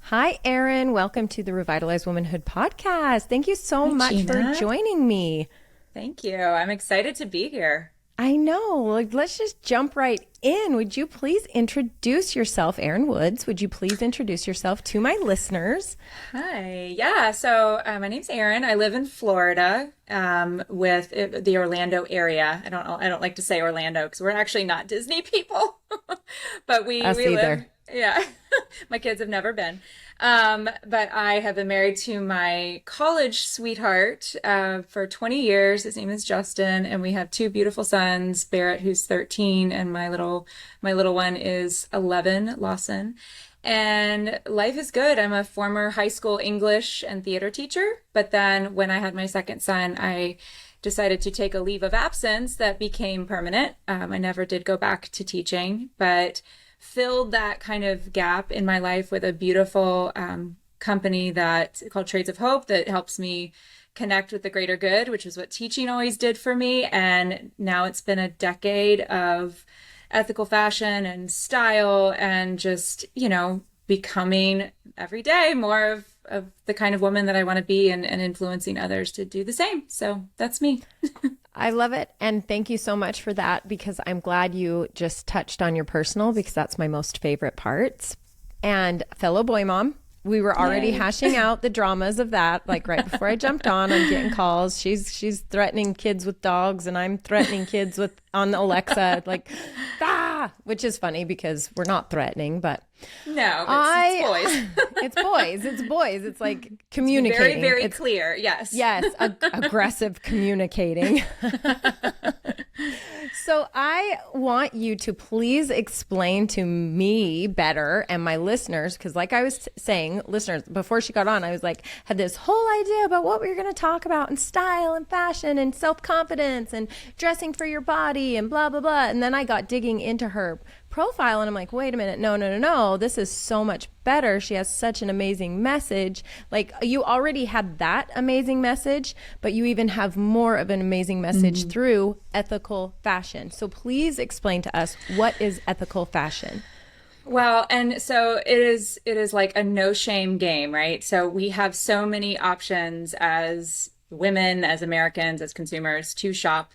Hi, Erin. Welcome to the Revitalized Womanhood podcast. Thank you so Hi, much for Gina. joining me. Thank you. I'm excited to be here. I know. Let's just jump right in. Would you please introduce yourself, Erin Woods? Would you please introduce yourself to my listeners? Hi. Yeah. So my name's Erin. I live in Florida, with the Orlando area. I don't like to say Orlando because we're actually not Disney people, but Us we live. either. Yeah. My kids have never been. But I have been married to my college sweetheart for 20 years. His name is Justin, and we have two beautiful sons, Barrett, who's 13, and my little one is 11, Lawson. And life is good. I'm a former high school English and theater teacher, but then when I had my second son, I decided to take a leave of absence that became permanent. I never did go back to teaching, but filled that kind of gap in my life with a beautiful company that called Trades of Hope that helps me connect with the greater good, which is what teaching always did for me. And now it's been a decade of ethical fashion and style and just, becoming every day more of the kind of woman that I want to be and influencing others to do the same. So that's me. I love it. And thank you so much for that because I'm glad you just touched on your personal because that's my most favorite parts. And fellow boy mom, we were already Yay. hashing out the dramas of that. Like right before I jumped on, I'm getting calls. She's threatening kids with dogs and I'm threatening kids with on Alexa, like, which is funny because we're not threatening, but No, it's boys. it's boys. It's like communicating. Very, very It's clear. Yes. Yes, aggressive communicating. So I want you to please explain to me better and my listeners, because like I was saying, listeners, before she got on, I was like, had this whole idea about what we were going to talk about and style and fashion and self-confidence and dressing for your body and blah, blah, blah. And then I got digging into her profile and I'm like, wait a minute, no, this is so much better. She has such an amazing message. Like you already had that amazing message, but you even have more of an amazing message through ethical fashion. So please explain to us, what is ethical fashion? Well, and so it is like a no shame game, right? So we have so many options as women, as Americans, as consumers to shop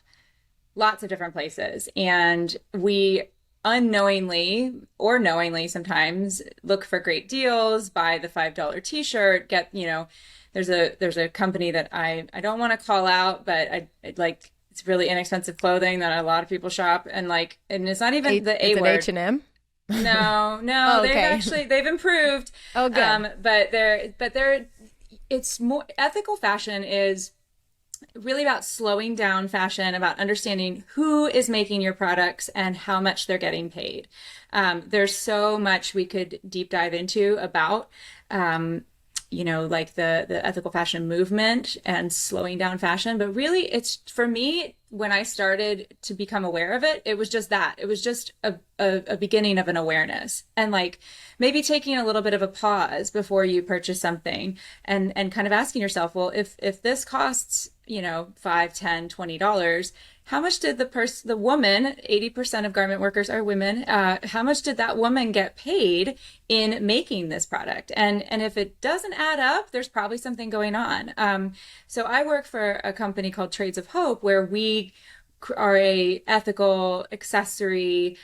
lots of different places. And we unknowingly or knowingly sometimes look for great deals, buy the $5 t-shirt, there's a company that I don't want to call out, but I like it's really inexpensive clothing that a lot of people shop and it's not even the A Is it word. H&M? No, Oh, okay. they've improved. Oh, good. But it's more ethical fashion is really about slowing down fashion, about understanding who is making your products and how much they're getting paid. There's so much we could deep dive into about, like the ethical fashion movement and slowing down fashion. But really, it's for me, when I started to become aware of it, it was just that. It was just a beginning of an awareness and like maybe taking a little bit of a pause before you purchase something and kind of asking yourself, well, if this costs, $5, $10, $20, how much did the woman, 80% of garment workers are women, how much did that woman get paid in making this product? And if it doesn't add up, there's probably something going on. So I work for a company called Trades of Hope, where we are a ethical accessory,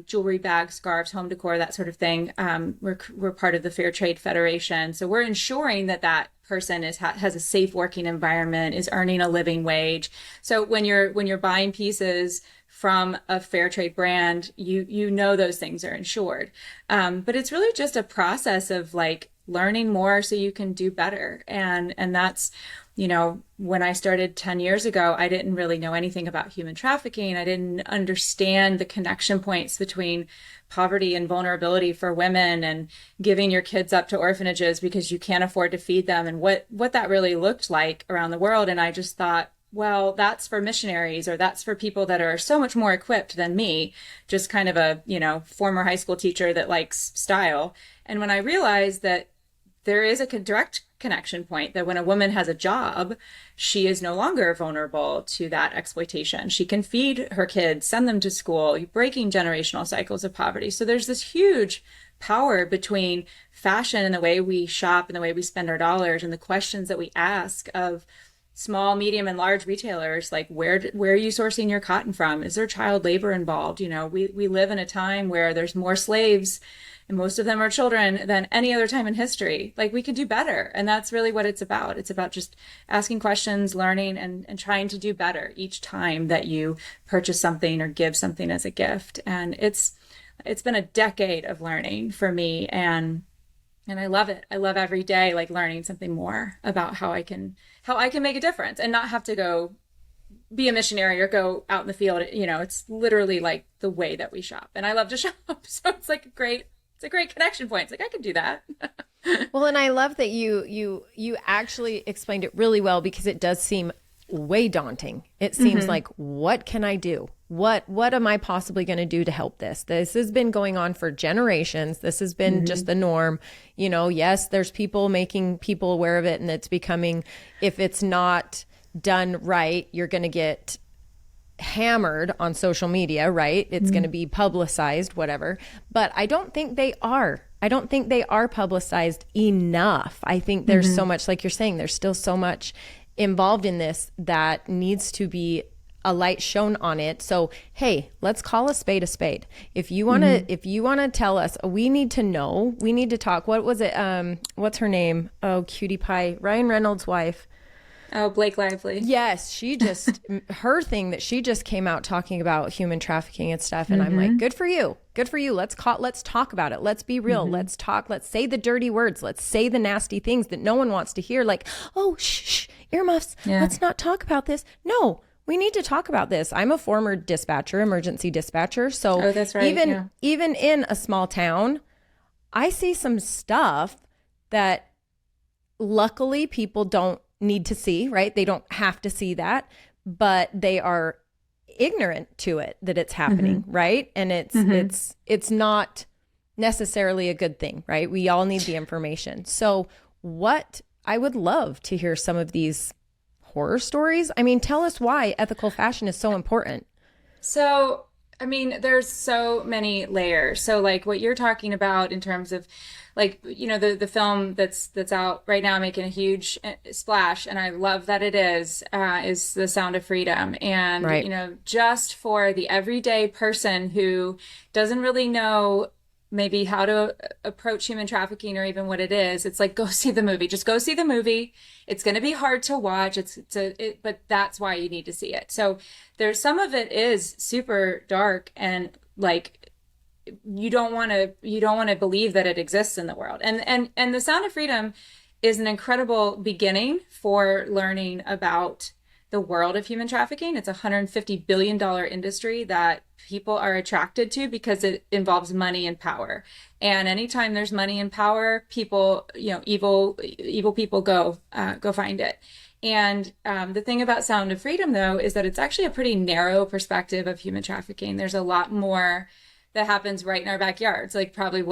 jewelry, bags, scarves, home decor, that sort of thing. We're part of the Fair Trade Federation, so we're ensuring that person has a safe working environment, is earning a living wage. So when you're buying pieces from a fair trade brand, you know those things are insured. But it's really just a process of like learning more so you can do better. And that's, when I started 10 years ago, I didn't really know anything about human trafficking. I didn't understand the connection points between poverty and vulnerability for women and giving your kids up to orphanages because you can't afford to feed them and what that really looked like around the world. And I just thought, well, that's for missionaries or that's for people that are so much more equipped than me, just kind of a, former high school teacher that likes style. And when I realized that there is a direct connection point that when a woman has a job, she is no longer vulnerable to that exploitation. She can feed her kids, send them to school, breaking generational cycles of poverty. So there's this huge power between fashion and the way we shop and the way we spend our dollars and the questions that we ask of small, medium, and large retailers, like where are you sourcing your cotton from? Is there child labor involved? You know, we live in a time where there's more slaves, and most of them are children, than any other time in history. Like, we could do better. And that's really what it's about. It's about just asking questions, learning, and trying to do better each time that you purchase something or give something as a gift. And it's been a decade of learning for me, and I love it. I love every day, like, learning something more about how I can make a difference and not have to go be a missionary or go out in the field. You know, it's literally like the way that we shop, and I love to shop. So it's like a great connection point. It's like, I can do that. Well, and I love that you actually explained it really well, because it does seem way daunting. It seems like, what can I do? What am I possibly going to do to help this? This has been going on for generations. This has been just the norm. You know, yes, there's people making people aware of it, and it's becoming, if it's not done right, you're going to get hammered on social media, right? It's going to be publicized, whatever. But I don't think they are. I don't think they are publicized enough. I think there's so much, like you're saying, there's still so much involved in this that needs to be a light shown on it. So, hey, let's call a spade a spade. If you want to tell us, we need to know, we need to talk. What was it? What's her name? Oh, cutie pie, Ryan Reynolds' wife. Oh, Blake Lively. Yes, she just, her thing that she just came out talking about human trafficking and stuff. And I'm like, good for you. Good for you. Let's talk about it. Let's be real. Let's talk. Let's say the dirty words. Let's say the nasty things that no one wants to hear. Like, oh, shh, earmuffs. Yeah. Let's not talk about this. No, we need to talk about this. I'm a former dispatcher, emergency dispatcher. So that's right. Even in a small town, I see some stuff that luckily people don't need to see, right? They don't have to see that, but they are ignorant to it, that it's happening, right? And it's not necessarily a good thing, right? We all need the information. So I would love to hear some of these horror stories. I mean, tell us why ethical fashion is so important. So, I mean, there's so many layers. So, like, what you're talking about in terms of, like, you know, the film that's out right now making a huge splash, and I love that it is The Sound of Freedom. And, you know, just for the everyday person who doesn't really know maybe how to approach human trafficking or even what it is, it's like, go see the movie. Just go see the movie. It's going to be hard to watch. But that's why you need to see it. So there's some of it is super dark, and like, you don't want to believe that it exists in the world. And The Sound of Freedom is an incredible beginning for learning about the world of human trafficking. It's a $150 billion industry that people are attracted to because it involves money and power. And anytime there's money and power, people, you know, evil people go find it. And the thing about Sound of Freedom, though, is that it's actually a pretty narrow perspective of human trafficking. There's a lot more that happens right in our backyards, like probably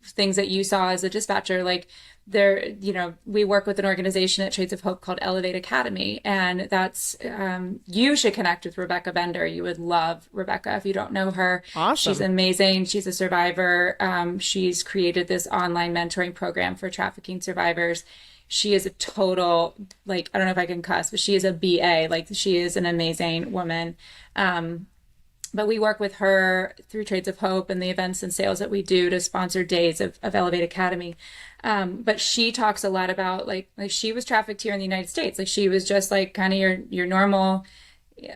things that you saw as a dispatcher. Like, there, you know, we work with an organization at Trades of Hope called Elevate Academy, and that's, you should connect with Rebecca Bender. You would love Rebecca if you don't know her. Awesome. She's amazing. She's a survivor. She's created this online mentoring program for trafficking survivors. She is a total, like, I don't know if I can cuss, but she is a BA. Like, she is an amazing woman. But we work with her through Trades of Hope and the events and sales that we do to sponsor days of Elevate Academy. But she talks a lot about like she was trafficked here in the United States. Like, she was just like kind of your normal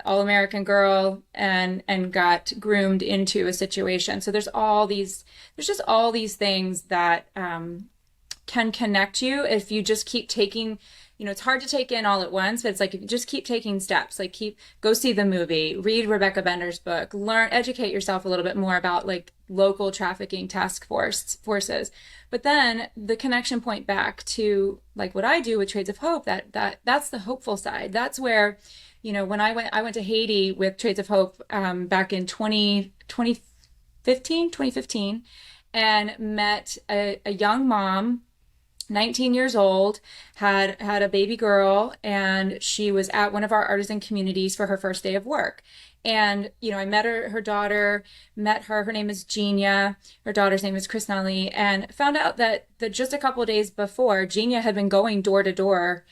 all-American girl and got groomed into a situation. So there's just all these things that can connect you if you just keep taking. You know, it's hard to take in all at once, but it's like, if you just keep taking steps, like go see the movie, read Rebecca Bender's book, educate yourself a little bit more about like local trafficking task forces. But then the connection point back to like what I do with Trades of Hope, that's the hopeful side. That's where, you know, when I went to Haiti with Trades of Hope back in 2015, and met a young mom, 19 years old, had a baby girl, and she was at one of our artisan communities for her first day of work. And, you know, I met her daughter, her name is Genia. Her daughter's name is Krishnali, and found out that just a couple of days before, Genia had been going door to door,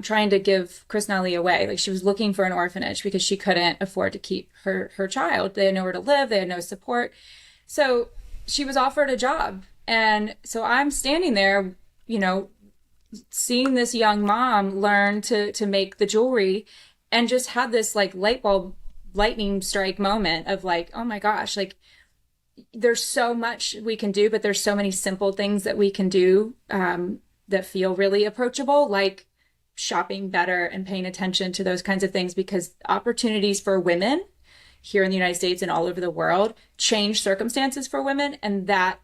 trying to give Krishnali away. Like, she was looking for an orphanage because she couldn't afford to keep her child. They had nowhere to live. They had no support. So she was offered a job. And so I'm standing there, you know, seeing this young mom learn to make the jewelry, and just had this like lightning strike moment of like, oh my gosh, like there's so much we can do, but there's so many simple things that we can do that feel really approachable, like shopping better and paying attention to those kinds of things, because opportunities for women here in the United States and all over the world change circumstances for women, and that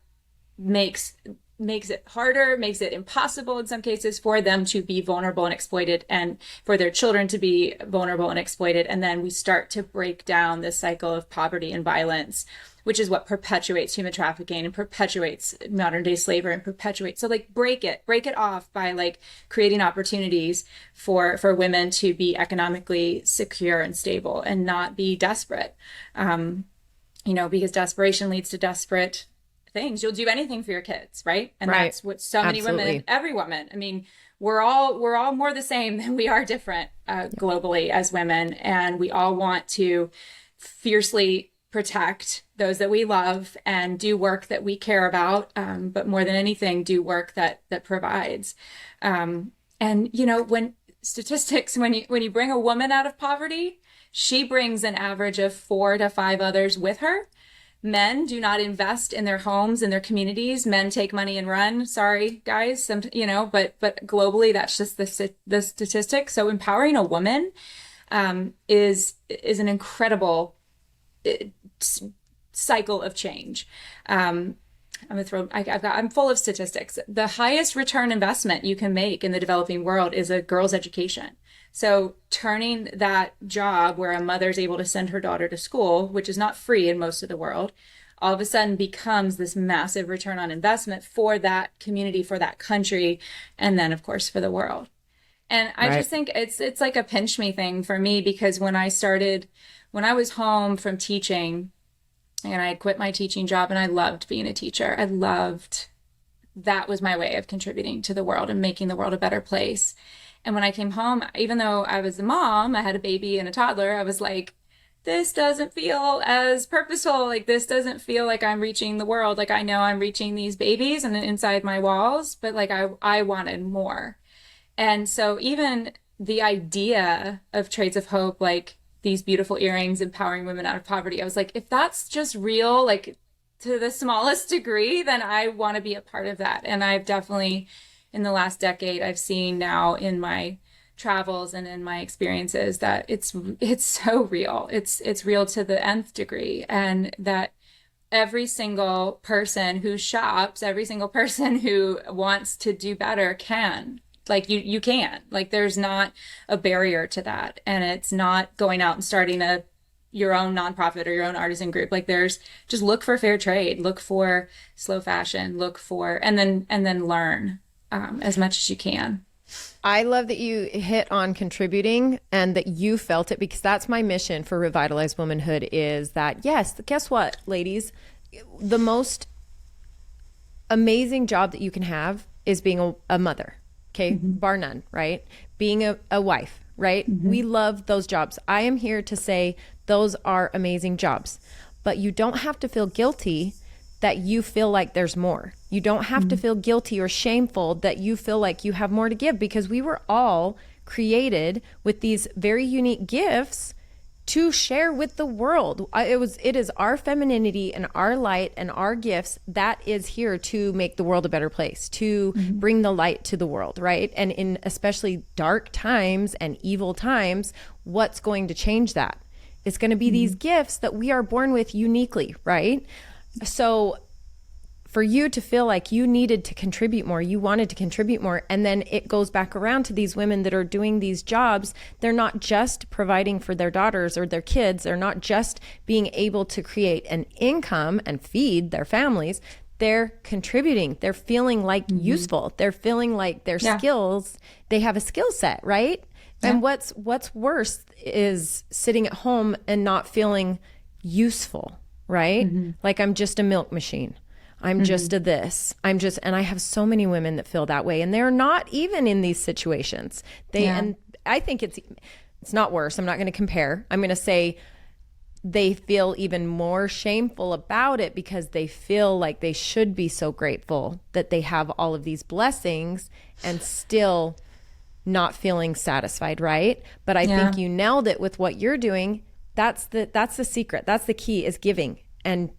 makes it harder, makes it impossible in some cases for them to be vulnerable and exploited, and for their children to be vulnerable and exploited. And then we start to break down this cycle of poverty and violence, which is what perpetuates human trafficking and perpetuates modern day slavery and perpetuates. So like break it off by like creating opportunities for women to be economically secure and stable and not be desperate. You know, because desperation leads to desperate things. You'll do anything for your kids, right? And right. That's what so many Absolutely. women, every woman, I mean, we're all more the same than we are different globally as women. And we all want to fiercely protect those that we love and do work that we care about. But more than anything, do work that provides. And, you know, when you bring a woman out of poverty, she brings an average of 4 to 5 others with her. Men do not invest in their homes and their communities. Men take money and run. Sorry, guys. You know, but globally, that's just the statistic. So empowering a woman is an incredible cycle of change. I'm full of statistics. The highest return investment you can make in the developing world is a girl's education. So turning that job where a mother's able to send her daughter to school, which is not free in most of the world, all of a sudden becomes this massive return on investment for that community, for that country, and then of course for the world. And I just think it's like a pinch me thing for me, because when I was home from teaching, and I had quit my teaching job, and I loved being a teacher. That was my way of contributing to the world and making the world a better place. And when I came home, even though I was a mom, I had a baby and a toddler, I was like, this doesn't feel as purposeful. Like, this doesn't feel like I'm reaching the world. Like, I know I'm reaching these babies and inside my walls, but like I wanted more. And so even the idea of Trades of Hope, like these beautiful earrings empowering women out of poverty, I was like, if that's just real, like to the smallest degree, then I want to be a part of that. And I've definitely, in the last decade, I've seen now in my travels and in my experiences that it's so real. It's real to the nth degree, and that every single person who shops, every single person who wants to do better can. Like you can. Like, there's not a barrier to that, and it's not going out and starting your own nonprofit or your own artisan group. Like, there's just look for fair trade, look for slow fashion, and then learn as much as you can. I love that you hit on contributing and that you felt it, because that's my mission for Revitalized Womanhood, is that, yes, guess what, ladies? The most amazing job that you can have is being a mother, okay? Mm-hmm. Bar none, right? Being a wife, right? Mm-hmm. We love those jobs. I am here to say those are amazing jobs, but you don't have to feel guilty that you feel like there's more. You don't have to feel guilty or shameful that you feel like you have more to give, because we were all created with these very unique gifts to share with the world. It is our femininity and our light and our gifts that is here to make the world a better place, to bring the light to the world, right? And in especially dark times and evil times, what's going to change that? It's going to be these gifts that we are born with uniquely, right? So for you to feel like you needed to contribute more, you wanted to contribute more, and then it goes back around to these women that are doing these jobs. They're not just providing for their daughters or their kids. They're not just being able to create an income and feed their families. They're contributing. They're feeling like useful. They're feeling like their skills, they have a skill set, right? And what's worse is sitting at home and not feeling useful, right? Like I'm just a milk machine. I'm just a this. And I have so many women that feel that way, and they're not even in these situations. And I think it's not worse. I'm not going to compare. I'm going to say they feel even more shameful about it because they feel like they should be so grateful that they have all of these blessings and still not feeling satisfied, right? But I think you nailed it with what you're doing. That's the secret. That's the key, is giving and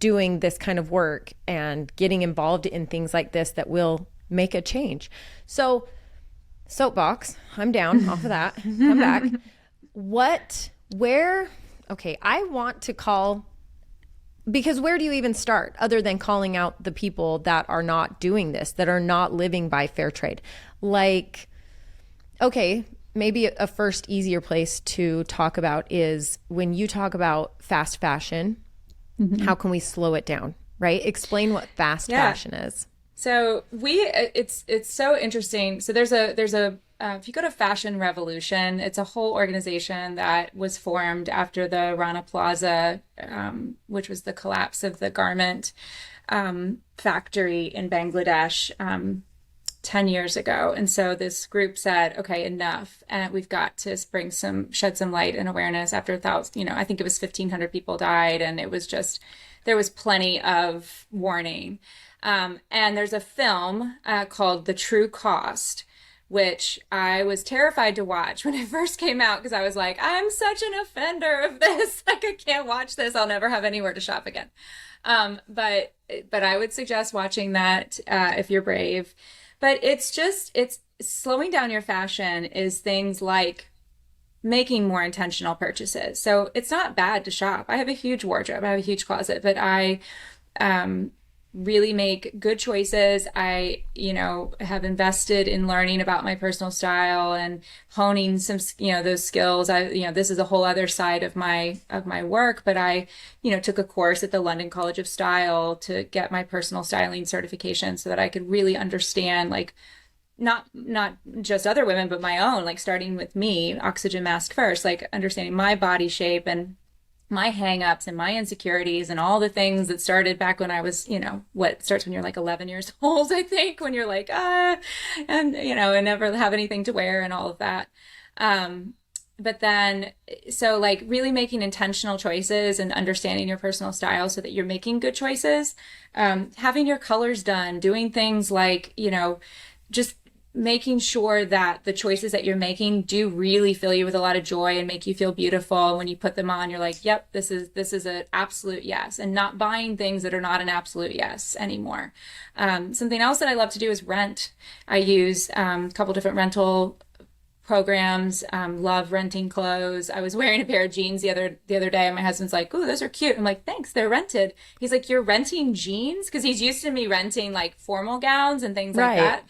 doing this kind of work and getting involved in things like this that will make a change. So soapbox, I'm down off of that. Come back. Okay, I want to call, because where do you even start other than calling out the people that are not doing this, that are not living by fair trade? Like, okay, maybe a first easier place to talk about is when you talk about fast fashion, how can we slow it down, right? Explain what fast fashion is. So it's so interesting. So there's a if you go to Fashion Revolution, it's a whole organization that was formed after the Rana Plaza, which was the collapse of the garment factory in Bangladesh 10 years ago. And so this group said, okay, enough. And we've got to shed some light and awareness after I think it was 1,500 people died. And it was there was plenty of warning. And there's a film called The True Cost, which I was terrified to watch when it first came out, because I was like, I'm such an offender of this. Like, I can't watch this. I'll never have anywhere to shop again. But I would suggest watching that if you're brave. But it's slowing down your fashion is things like making more intentional purchases. So it's not bad to shop. I have a huge wardrobe. I have a huge closet, but I really make good choices. I, have invested in learning about my personal style and honing some, those skills. This is a whole other side of my work, but I, took a course at the London College of Style to get my personal styling certification so that I could really understand, like, not just other women, but my own, like starting with me, oxygen mask first, like understanding my body shape and my hangups and my insecurities and all the things that started back when I was, what starts when you're like 11 years old, I think, when you're like, and never have anything to wear and all of that. But then, so like really making intentional choices and understanding your personal style so that you're making good choices, having your colors done, doing things like, just making sure that the choices that you're making do really fill you with a lot of joy and make you feel beautiful. When you put them on, you're like, yep, this is an absolute yes, and not buying things that are not an absolute yes anymore. Something else that I love to do is rent. I use a couple different rental programs, love renting clothes. I was wearing a pair of jeans the other day, and my husband's like, "Ooh, those are cute." I'm like, "Thanks, they're rented." He's like, "You're renting jeans?" Because he's used to me renting like formal gowns and things like that,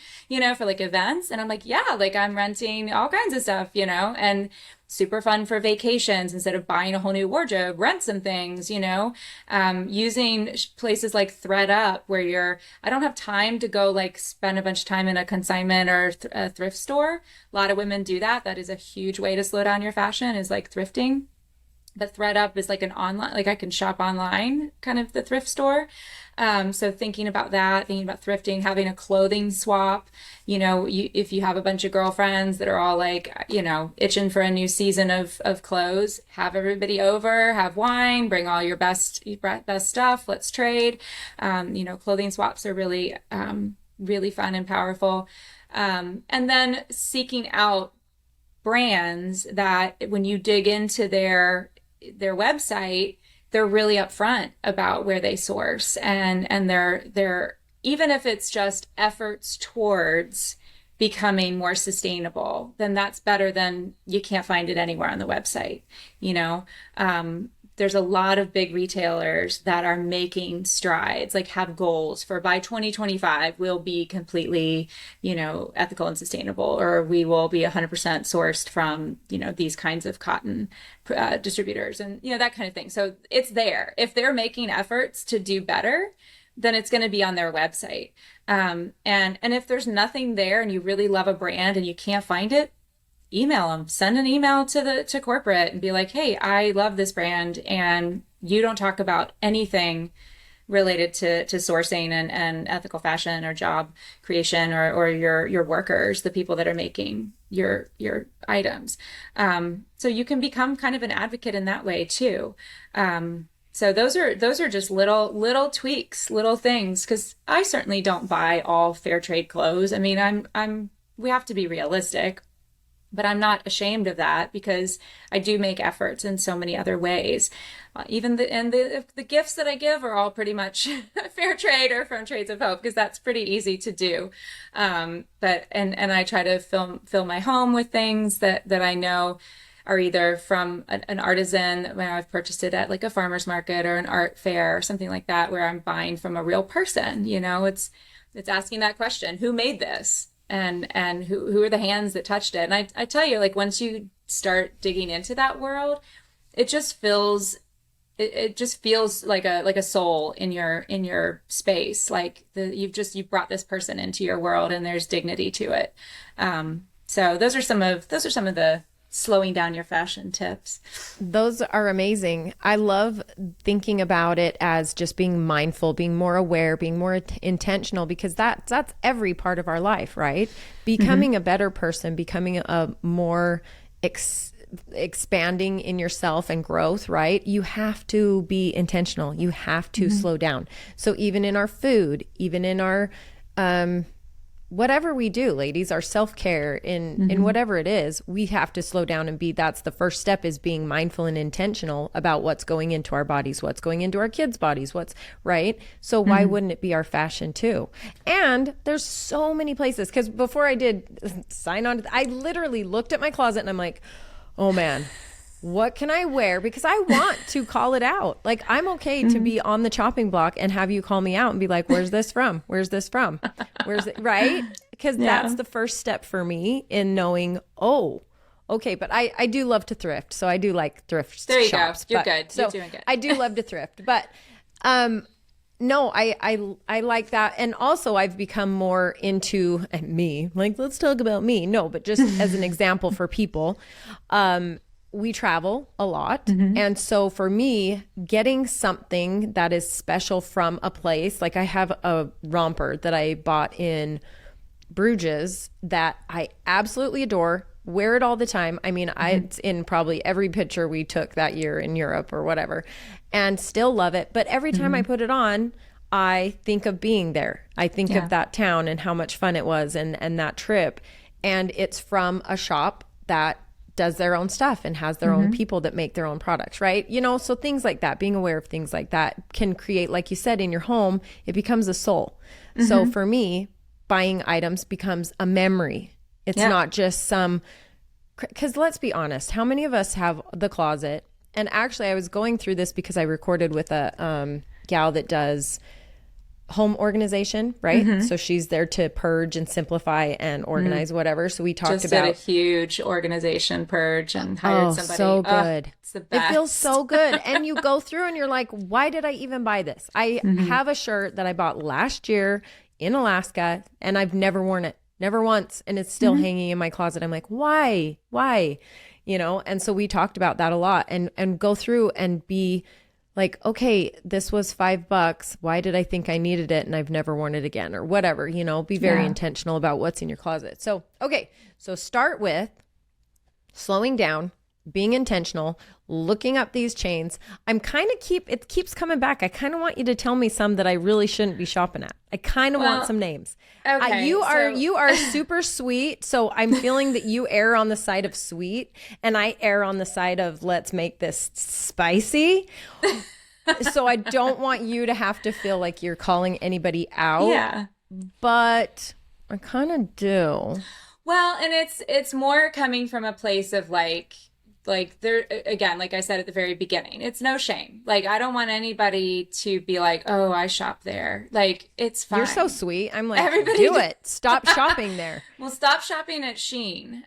for like events. And I'm like, "Yeah, like I'm renting all kinds of stuff, and super fun for vacations. Instead of buying a whole new wardrobe, rent some things, using places like ThredUp where I don't have time to go like spend a bunch of time in a consignment or a thrift store. A lot of women do that. That is a huge way to slow down your fashion, is like thrifting. But ThredUp is like an online, like I can shop online, kind of the thrift store. So thinking about that, thinking about thrifting, having a clothing swap, if you have a bunch of girlfriends that are all like, itching for a new season of clothes, have everybody over, have wine, bring all your best stuff, let's trade. Clothing swaps are really, really fun and powerful. And then seeking out brands that when you dig into their website, they're really upfront about where they source, and they're even if it's just efforts towards becoming more sustainable, then that's better than you can't find it anywhere on the website. There's a lot of big retailers that are making strides, like have goals for by 2025, we'll be completely, ethical and sustainable, or we will be 100% sourced from, these kinds of cotton distributors and, that kind of thing. So it's there. If they're making efforts to do better, then it's going to be on their website. And if there's nothing there and you really love a brand and you can't find it, email them, send an email to corporate and be like, hey, I love this brand and you don't talk about anything related to sourcing and ethical fashion or job creation or your workers, the people that are making your items. So you can become kind of an advocate in that way too. So those are just little tweaks, little things, because I certainly don't buy all fair trade clothes. I mean, we have to be realistic, but I'm not ashamed of that because I do make efforts in so many other ways. Even the gifts that I give are all pretty much fair trade or from Trades of Hope because that's pretty easy to do. But I try to fill my home with things that I know are either from an artisan when I've purchased it at like a farmer's market or an art fair or something like that, where I'm buying from a real person. You know, it's asking that question: who made this? And who are the hands that touched it? And I tell you, like, once you start digging into that world, it just feels like a soul in your space. Like you've brought this person into your world and there's dignity to it. So those are some of the slowing down your fashion tips. Those are amazing. I love thinking about it as just being mindful, being more aware, being more intentional, because that's every part of our life, right? Becoming a better person, becoming a more expanding in yourself and growth, right? You have to be intentional. You have to slow down. So even in our food, even in our whatever we do, ladies, our self-care in whatever it is, we have to slow down and that's the first step, is being mindful and intentional about what's going into our bodies, what's going into our kids' bodies, right? So why wouldn't it be our fashion too? And there's so many places, because before I did sign on, I literally looked at my closet and I'm like, oh man, what can I wear? Because I want to call it out. Like, I'm okay to be on the chopping block and have you call me out and be like, where's this from? Where's this from? Where's it? Right? Because that's the first step for me in knowing, oh, okay. But I do love to thrift. So I do like thrift there you shops. Go. You're good. You're doing good. I do love to thrift. But no, I like that. And also I've become more into me. Like, let's talk about me. No, but just as an example for people, we travel a lot. And so for me, getting something that is special from a place, like I have a romper that I bought in Bruges that I absolutely adore, wear it all the time. I mean, it's in probably every picture we took that year in Europe or whatever, and still love it. But every time I put it on, I think of being there. I think of that town and how much fun it was and that trip. And it's from a shop that does their own stuff and has their own people that make their own products, right? You know, so things like that, being aware of things like that can create, like you said, in your home, it becomes a soul. So for me, buying items becomes a memory. It's not just because let's be honest, how many of us have the closet? And actually I was going through this because I recorded with a gal that does home organization, right? So she's there to purge and simplify and organize whatever. So we talked about did a huge organization purge and hired somebody. So good. It's the best. It feels so good. And you go through and you're like, why did I even buy this? I have a shirt that I bought last year in Alaska and I've never worn it, never once. And it's still hanging in my closet. I'm like, why? You know? And so we talked about that a lot and go through and be like, okay, this was $5. Why did I think I needed it and I've never worn it again or whatever, you know, be very intentional about what's in your closet. So, okay. So start with slowing down, being intentional, looking up these chains. I'm kind of it keeps coming back. I kind of want you to tell me some that I really shouldn't be shopping at. I kind of want some names. Okay, you are super sweet. So I'm feeling that you err on the side of sweet and I err on the side of let's make this spicy. So I don't want you to have to feel like you're calling anybody out. Yeah. But I kind of do. Well, and it's more coming from a place of like there, again, like I said at the very beginning, it's no shame. Like, I don't want anybody to be like, oh, I shop there. Like, it's fine. You're so sweet. I'm like, everybody do it. Stop shopping there. Well, stop shopping at Shein.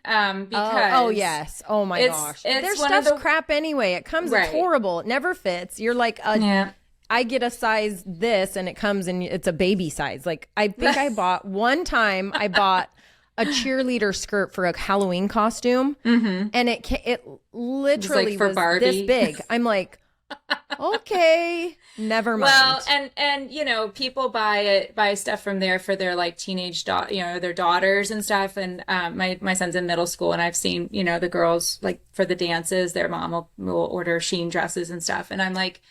Because yes. Oh my gosh. Their stuff's crap anyway. It comes, it's horrible. It never fits. You're like, I get a size this and it comes and it's a baby size. Like, I think I bought a cheerleader skirt for a Halloween costume, and it literally like for was Barbie. this big. I'm like, okay, never mind. Well, and you know, people buy stuff from there for their like teenage their daughters and stuff. And my son's in middle school, and I've seen, you know, the girls like for the dances, their mom will order Sheen dresses and stuff. And I'm like,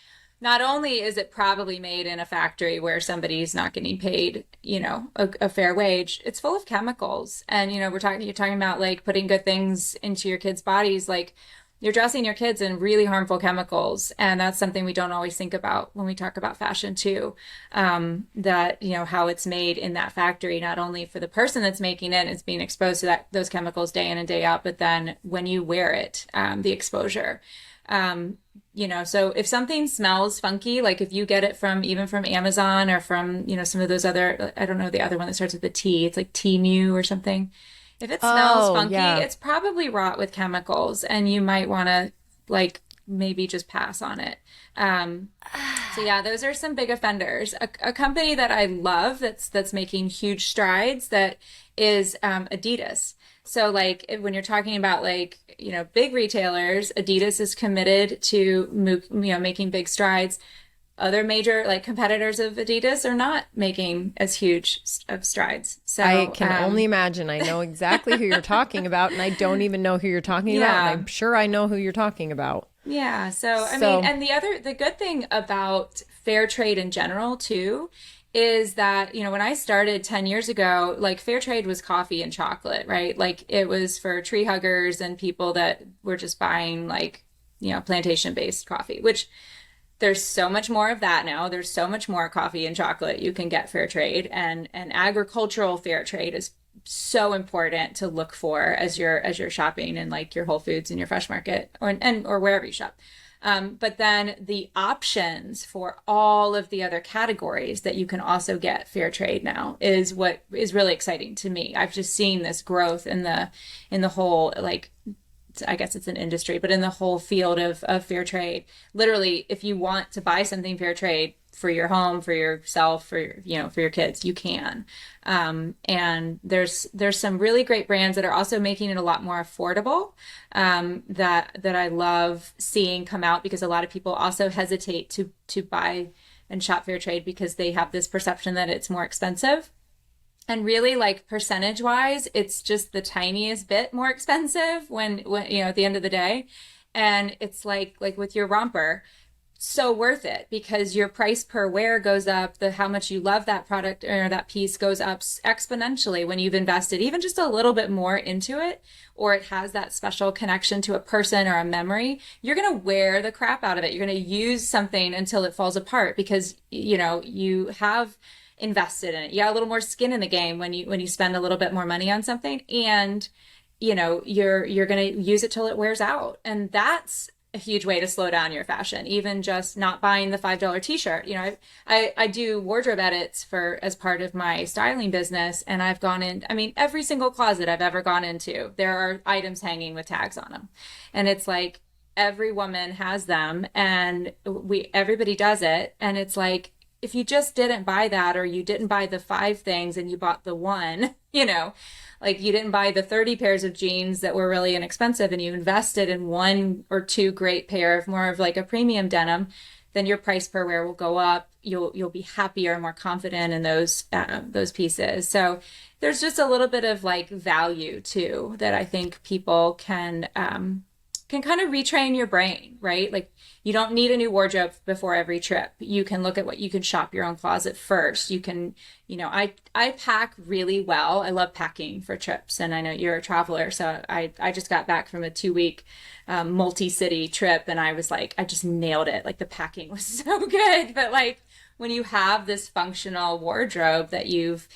not only is it probably made in a factory where somebody's not getting paid, you know, a fair wage, it's full of chemicals. And, you know, you're talking about like putting good things into your kids' bodies, like you're dressing your kids in really harmful chemicals. And that's something we don't always think about when we talk about fashion too. That, you know, how it's made in that factory, not only for the person that's making it, it's being exposed to those chemicals day in and day out, but then when you wear it, the exposure. You know, so if something smells funky, like if you get it even from Amazon or from, you know, some of those other, I don't know, the other one that starts with a T, it's like Temu or something. If it smells funky, it's probably wrought with chemicals, and you might want to like maybe just pass on it. So yeah, those are some big offenders. A company that I love that's making huge strides that is Adidas. So like when you're talking about like, you know, big retailers, Adidas is committed to making big strides. Other major like competitors of Adidas are not making as huge of strides. So I can only imagine. I know exactly who you're talking about, and I don't even know who you're talking about. And I'm sure I know who you're talking about. Yeah. So I mean, and the good thing about fair trade in general too is that, you know, when I started 10 years ago, like fair trade was coffee and chocolate, right? Like it was for tree huggers and people that were just buying like, you know, plantation-based coffee, which there's so much more of that now. There's so much more coffee and chocolate you can get fair trade, and agricultural fair trade is so important to look for as you're shopping in like your Whole Foods and your Fresh Market or wherever you shop. But then the options for all of the other categories that you can also get fair trade now is what is really exciting to me. I've just seen this growth in the whole, like, I guess it's an industry, but in the whole field of fair trade. Literally, if you want to buy something fair trade for your home, for yourself, for your kids, you can. And there's some really great brands that are also making it a lot more affordable, that I love seeing come out, because a lot of people also hesitate to buy and shop fair trade because they have this perception that it's more expensive. And really, like, percentage wise, it's just the tiniest bit more expensive when you know, at the end of the day. And it's like with your romper, so worth it, because your price per wear goes up. How much you love that product or that piece goes up exponentially when you've invested even just a little bit more into it, or it has that special connection to a person or a memory. You're going to wear the crap out of it. You're going to use something until it falls apart, because, you know, you have invested in it. You got a little more skin in the game when you spend a little bit more money on something, and, you know, you're going to use it till it wears out. And that's a huge way to slow down your fashion. Even just not buying the $5 t-shirt. You know, I do wardrobe edits as part of my styling business, and I've gone in, I mean, every single closet I've ever gone into, there are items hanging with tags on them. And it's like, every woman has them, and everybody does it. And it's like, if you just didn't buy that, or you didn't buy the 5 things and you bought the one, you know, like you didn't buy the 30 pairs of jeans that were really inexpensive, and you invested in 1 or 2 great pair of more of like a premium denim, then your price per wear will go up. You'll be happier, more confident in those pieces. So there's just a little bit of like value too that I think people can kind of retrain your brain, right? Like, you don't need a new wardrobe before every trip. You can look at you can shop your own closet first. You can, you know, I pack really well. I love packing for trips. And I know you're a traveler. So I just got back from a 2-week multi-city trip, and I was like, I just nailed it. Like, the packing was so good. But like, when you have this functional wardrobe that you've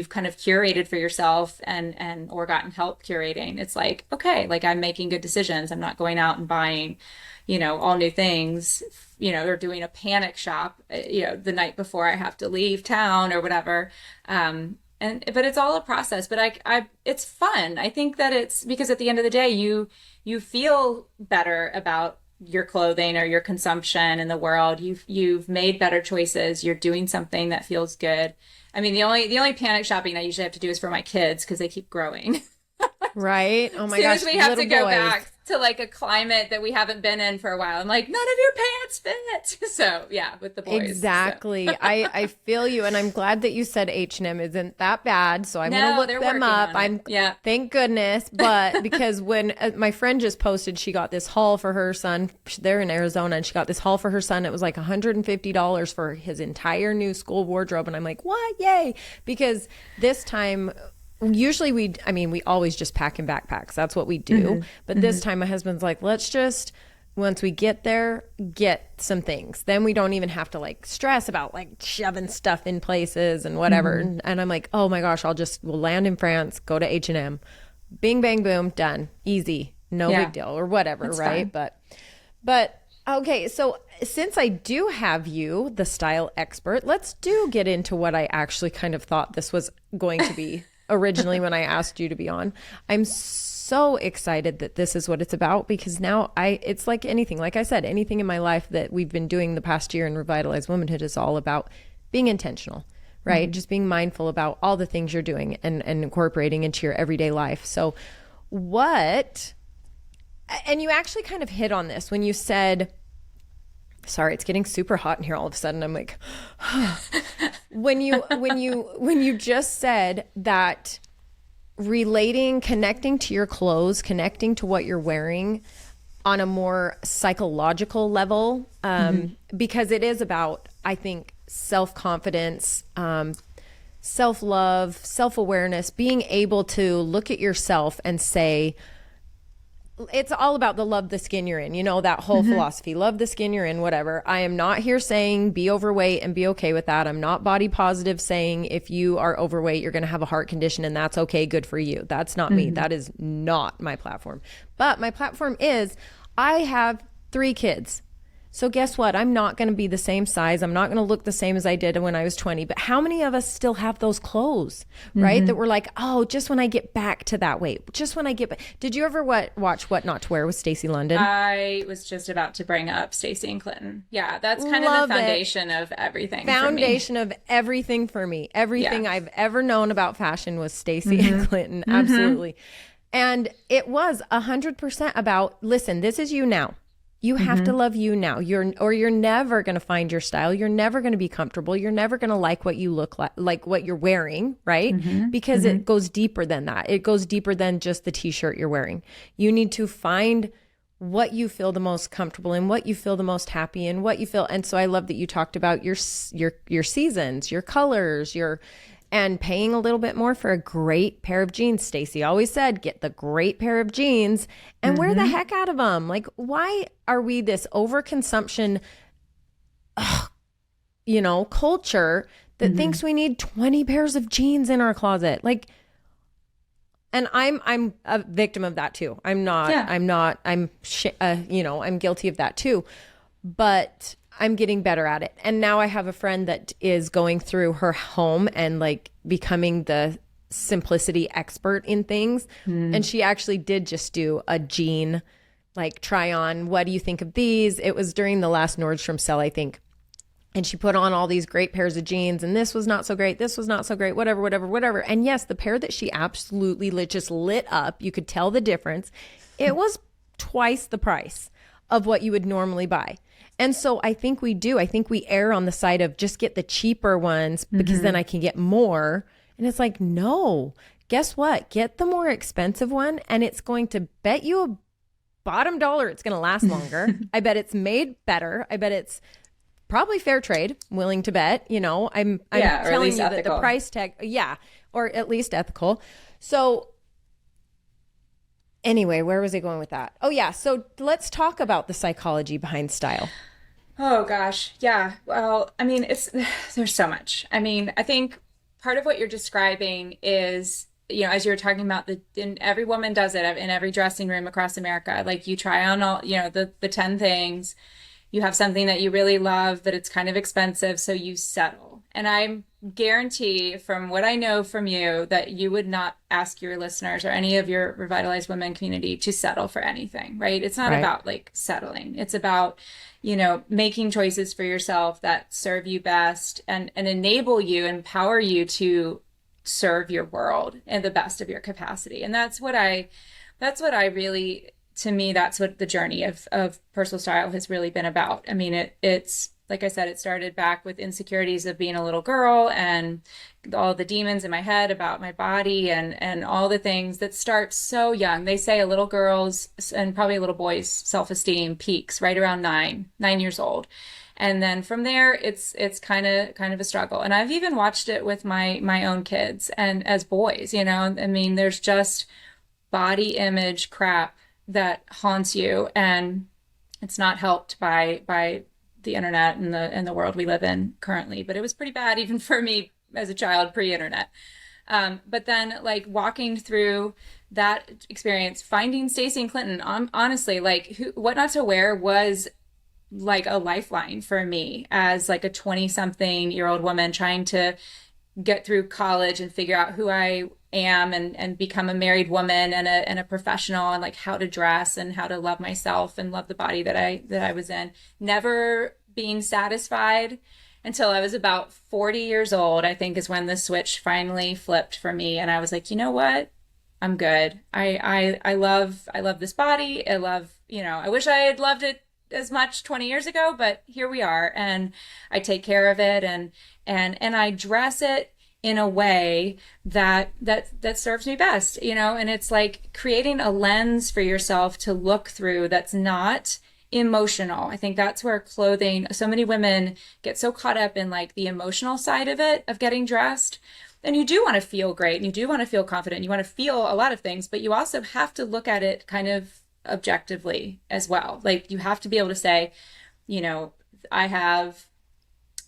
kind of curated for yourself and or gotten help curating, it's like, okay, like, I'm making good decisions. I'm not going out and buying, you know, all new things, you know, or doing a panic shop, you know, the night before I have to leave town or whatever. But it's all a process. But it's fun. I think that it's because at the end of the day, you feel better about your clothing or your consumption in the world. You've made better choices. You're doing something that feels good. I mean, the only panic shopping I usually have to do is for my kids because they keep growing. Right? Oh my As soon gosh, as we have to little go boys. back to like a climate that we haven't been in for a while, I'm like, none of your pants fit. So yeah, with the boys. Exactly. So. I feel you, and I'm glad that you said H&M isn't that bad. So I'm No, gonna look they're them working up. on it. Yeah. Thank goodness. But because when my friend just posted, she got this haul for her son. They're in Arizona, and she got this haul for her son. It was like $150 for his entire new school wardrobe, and I'm like, what? Yay! Because this time. Usually we always just pack in backpacks. That's what we do. But this time my husband's like, let's just, once we get there, get some things. Then we don't even have to like stress about like shoving stuff in places and whatever. And I'm like, oh my gosh, we'll land in France, go to H&M, bing, bang, boom, done. Easy. No big deal or whatever. That's right. Fine. But okay. So since I do have you, the style expert, let's get into what I actually kind of thought this was going to be. Originally when I asked you to be on. I'm so excited that this is what it's about because now it's like anything, like I said, anything in my life that we've been doing the past year in Revitalized Womanhood is all about being intentional, right? Just being mindful about all the things you're doing and incorporating into your everyday life. So and you actually kind of hit on this when you said, sorry, it's getting super hot in here all of a sudden. I'm like, when you just said that connecting to your clothes, connecting to what you're wearing on a more psychological level, because it is about, I think, self-confidence, self-love, self-awareness, being able to look at yourself and say, it's all about the love the skin you're in, that whole philosophy, love the skin you're in, whatever. I am not here saying be overweight and be okay with that. I'm not body positive saying if you are overweight, you're going to have a heart condition and that's okay. Good for you. That's not me. That is not my platform. But my platform is I have 3 kids. So guess what? I'm not going to be the same size. I'm not going to look the same as I did when I was 20. But how many of us still have those clothes, right? That we're like, oh, just when I get back to that weight, just when I get back. Did you ever watch What Not to Wear with Stacey London? I was just about to bring up Stacey and Clinton. Yeah, that's kind of the foundation of everything. Foundation of everything for me. Everything I've ever known about fashion was Stacey and Clinton. Absolutely. And it was 100% about, listen, this is you now. You have to love you now. You're never going to find your style. You're never going to be comfortable. You're never going to like what you look like what you're wearing, right? Because it goes deeper than that. It goes deeper than just the t-shirt you're wearing. You need to find what you feel the most comfortable in, what you feel the most happy in, what you feel. And so I love that you talked about your seasons, your colors, and paying a little bit more for a great pair of jeans. Stacey always said, get the great pair of jeans and wear the heck out of them. Like, why are we this overconsumption, culture that thinks we need 20 pairs of jeans in our closet? Like, and I'm a victim of that too. I'm guilty of that too. But I'm getting better at it. And now I have a friend that is going through her home and like becoming the simplicity expert in things. And she actually did just do a jean, like try on, what do you think of these? It was during the last Nordstrom sale, I think. And she put on all these great pairs of jeans and this was not so great. This was not so great, whatever. And yes, the pair that she absolutely just lit up, you could tell the difference. It was twice the price of what you would normally buy. And so I think we err on the side of just get the cheaper ones because then I can get more. And it's like, no, guess what? Get the more expensive one and it's going to bet you a bottom dollar it's going to last longer. I bet it's made better. I bet it's probably fair trade, willing to bet, I'm telling you that the price tag, or at least ethical. So anyway, where was I going with that? Oh yeah. So let's talk about the psychology behind style. Oh gosh. Yeah. Well, I mean, there's so much. I mean, I think part of what you're describing is, as you were talking about, and every woman does it in every dressing room across America. Like you try on all, the 10 things, you have something that you really love, but it's kind of expensive. So you settle. And I'm guarantee from what I know from you that you would not ask your listeners or any of your revitalized women community to settle for anything, right? It's not Right. about like settling. It's about, making choices for yourself that serve you best and enable you, empower you to serve your world in the best of your capacity. And that's what I really, to me, that's what the journey of personal style has really been about. I mean, it's like I said, it started back with insecurities of being a little girl and all the demons in my head about my body and all the things that start so young. They say a little girl's and probably a little boy's self-esteem peaks right around 9 years old. And then from there, it's kind of a struggle. And I've even watched it with my own kids and as boys, I mean, there's just body image crap that haunts you, and it's not helped by the internet and the world we live in currently. But it was pretty bad even for me as a child pre-internet. But then like walking through that experience, finding Stacey and Clinton, honestly, like what not to wear was like a lifeline for me as like a 20-something-year-old woman trying to get through college and figure out who I am and become a married woman and a professional, and like how to dress and how to love myself and love the body that I was in. Never being satisfied until I was about 40 years old, I think, is when the switch finally flipped for me. And I was like, you know what? I'm good. I love this body. I wish I had loved it as much 20 years ago, but here we are, and I take care of it and I dress it in a way that serves me best, and it's like creating a lens for yourself to look through that's not emotional. I think that's where clothing, so many women get so caught up in like the emotional side of it, of getting dressed. And you do want to feel great and you do want to feel confident. You want to feel a lot of things, but you also have to look at it kind of objectively as well. Like you have to be able to say, I have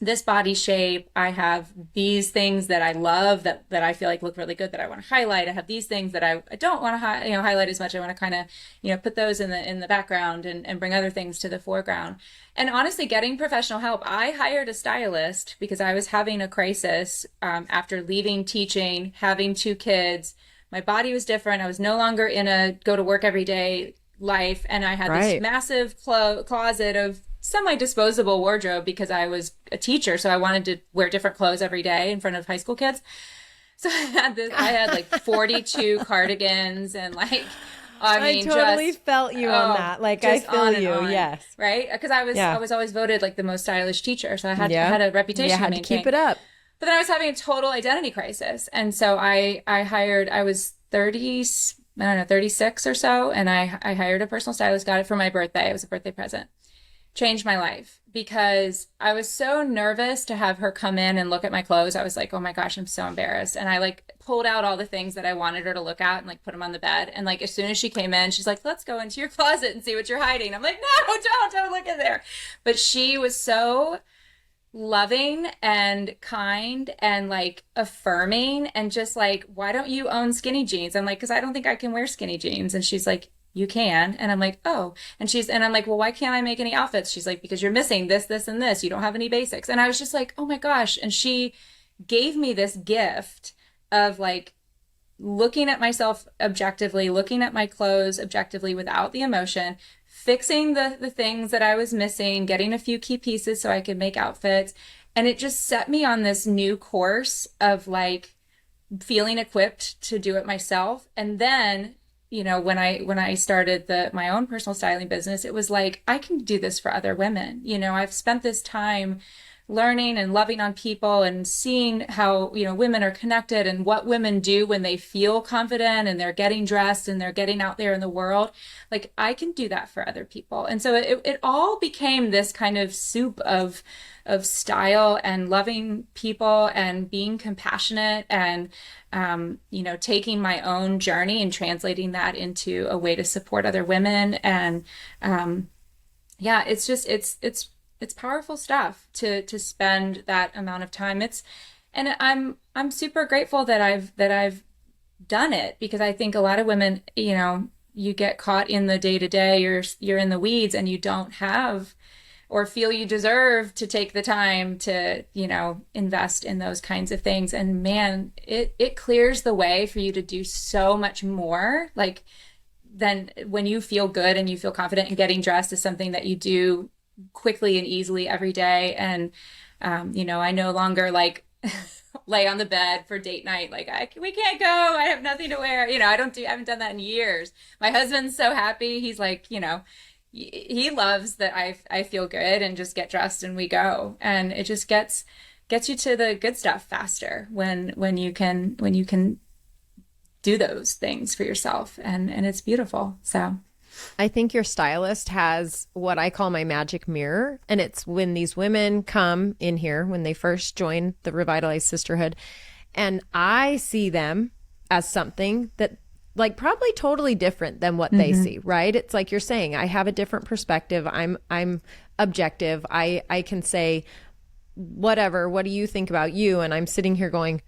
this body shape. I have these things that I love that I feel like look really good that I want to highlight. I have these things that I don't want to highlight as much. I want to kind of, put those in the background and bring other things to the foreground. And honestly, getting professional help, I hired a stylist because I was having a crisis after leaving teaching, having 2 kids. My body was different. I was no longer in a go to work every day life. And I had this massive closet of semi-disposable wardrobe because I was a teacher. So I wanted to wear different clothes every day in front of high school kids. So I had like 42 cardigans and like, I totally felt you on that. Like I feel you. On, yes. Right. Because I was always voted like the most stylish teacher. So I had a reputation. You had to keep it up. But then I was having a total identity crisis. And so I was 36 or so. And I hired a personal stylist, got it for my birthday. It was a birthday present. Changed my life because I was so nervous to have her come in and look at my clothes. I was like, oh my gosh, I'm so embarrassed. And I like pulled out all the things that I wanted her to look at and like put them on the bed. And like, as soon as she came in, she's like, let's go into your closet and see what you're hiding. I'm like, no, don't look in there. But she was so loving and kind and like affirming and just like, why don't you own skinny jeans? I'm like, because I don't think I can wear skinny jeans. And she's like, you can. And I'm like, oh. And I'm like, well, why can't I make any outfits? She's like, because you're missing this, this, and this. You don't have any basics. And I was just like, oh my gosh. And she gave me this gift of like looking at myself objectively, looking at my clothes objectively without the emotion, fixing the things that I was missing, getting a few key pieces so I could make outfits. And it just set me on this new course of like feeling equipped to do it myself. And then when I started my own personal styling business, it was like, I can do this for other women. I've spent this time learning and loving on people and seeing how, women are connected and what women do when they feel confident and they're getting dressed and they're getting out there in the world. Like I can do that for other people. And so it all became this kind of soup of style and loving people and being compassionate and, taking my own journey and translating that into a way to support other women. And, it's powerful stuff to spend that amount of time. I'm super grateful that I've done it because I think a lot of women, you get caught in the day to day, you're in the weeds and you don't have or feel you deserve to take the time to, you know, invest in those kinds of things. And man, it clears the way for you to do so much more. Like, then when you feel good and you feel confident, and getting dressed is something that you do quickly and easily every day. And, you know, I no longer like lay on the bed for date night. Like, we can't go. I have nothing to wear. You know, I haven't done that in years. My husband's so happy. He's like, you know, he loves that I feel good and just get dressed and we go. And it just gets you to the good stuff faster when you can do those things for yourself, and it's beautiful. So I think your stylist has what I call my magic mirror. And it's when these women come in here, when they first join the Revitalized Sisterhood, and I see them as something that like probably totally different than what they see, right? It's like you're saying, I have a different perspective. I'm objective. I can say, whatever, what do you think about you? And I'm sitting here going,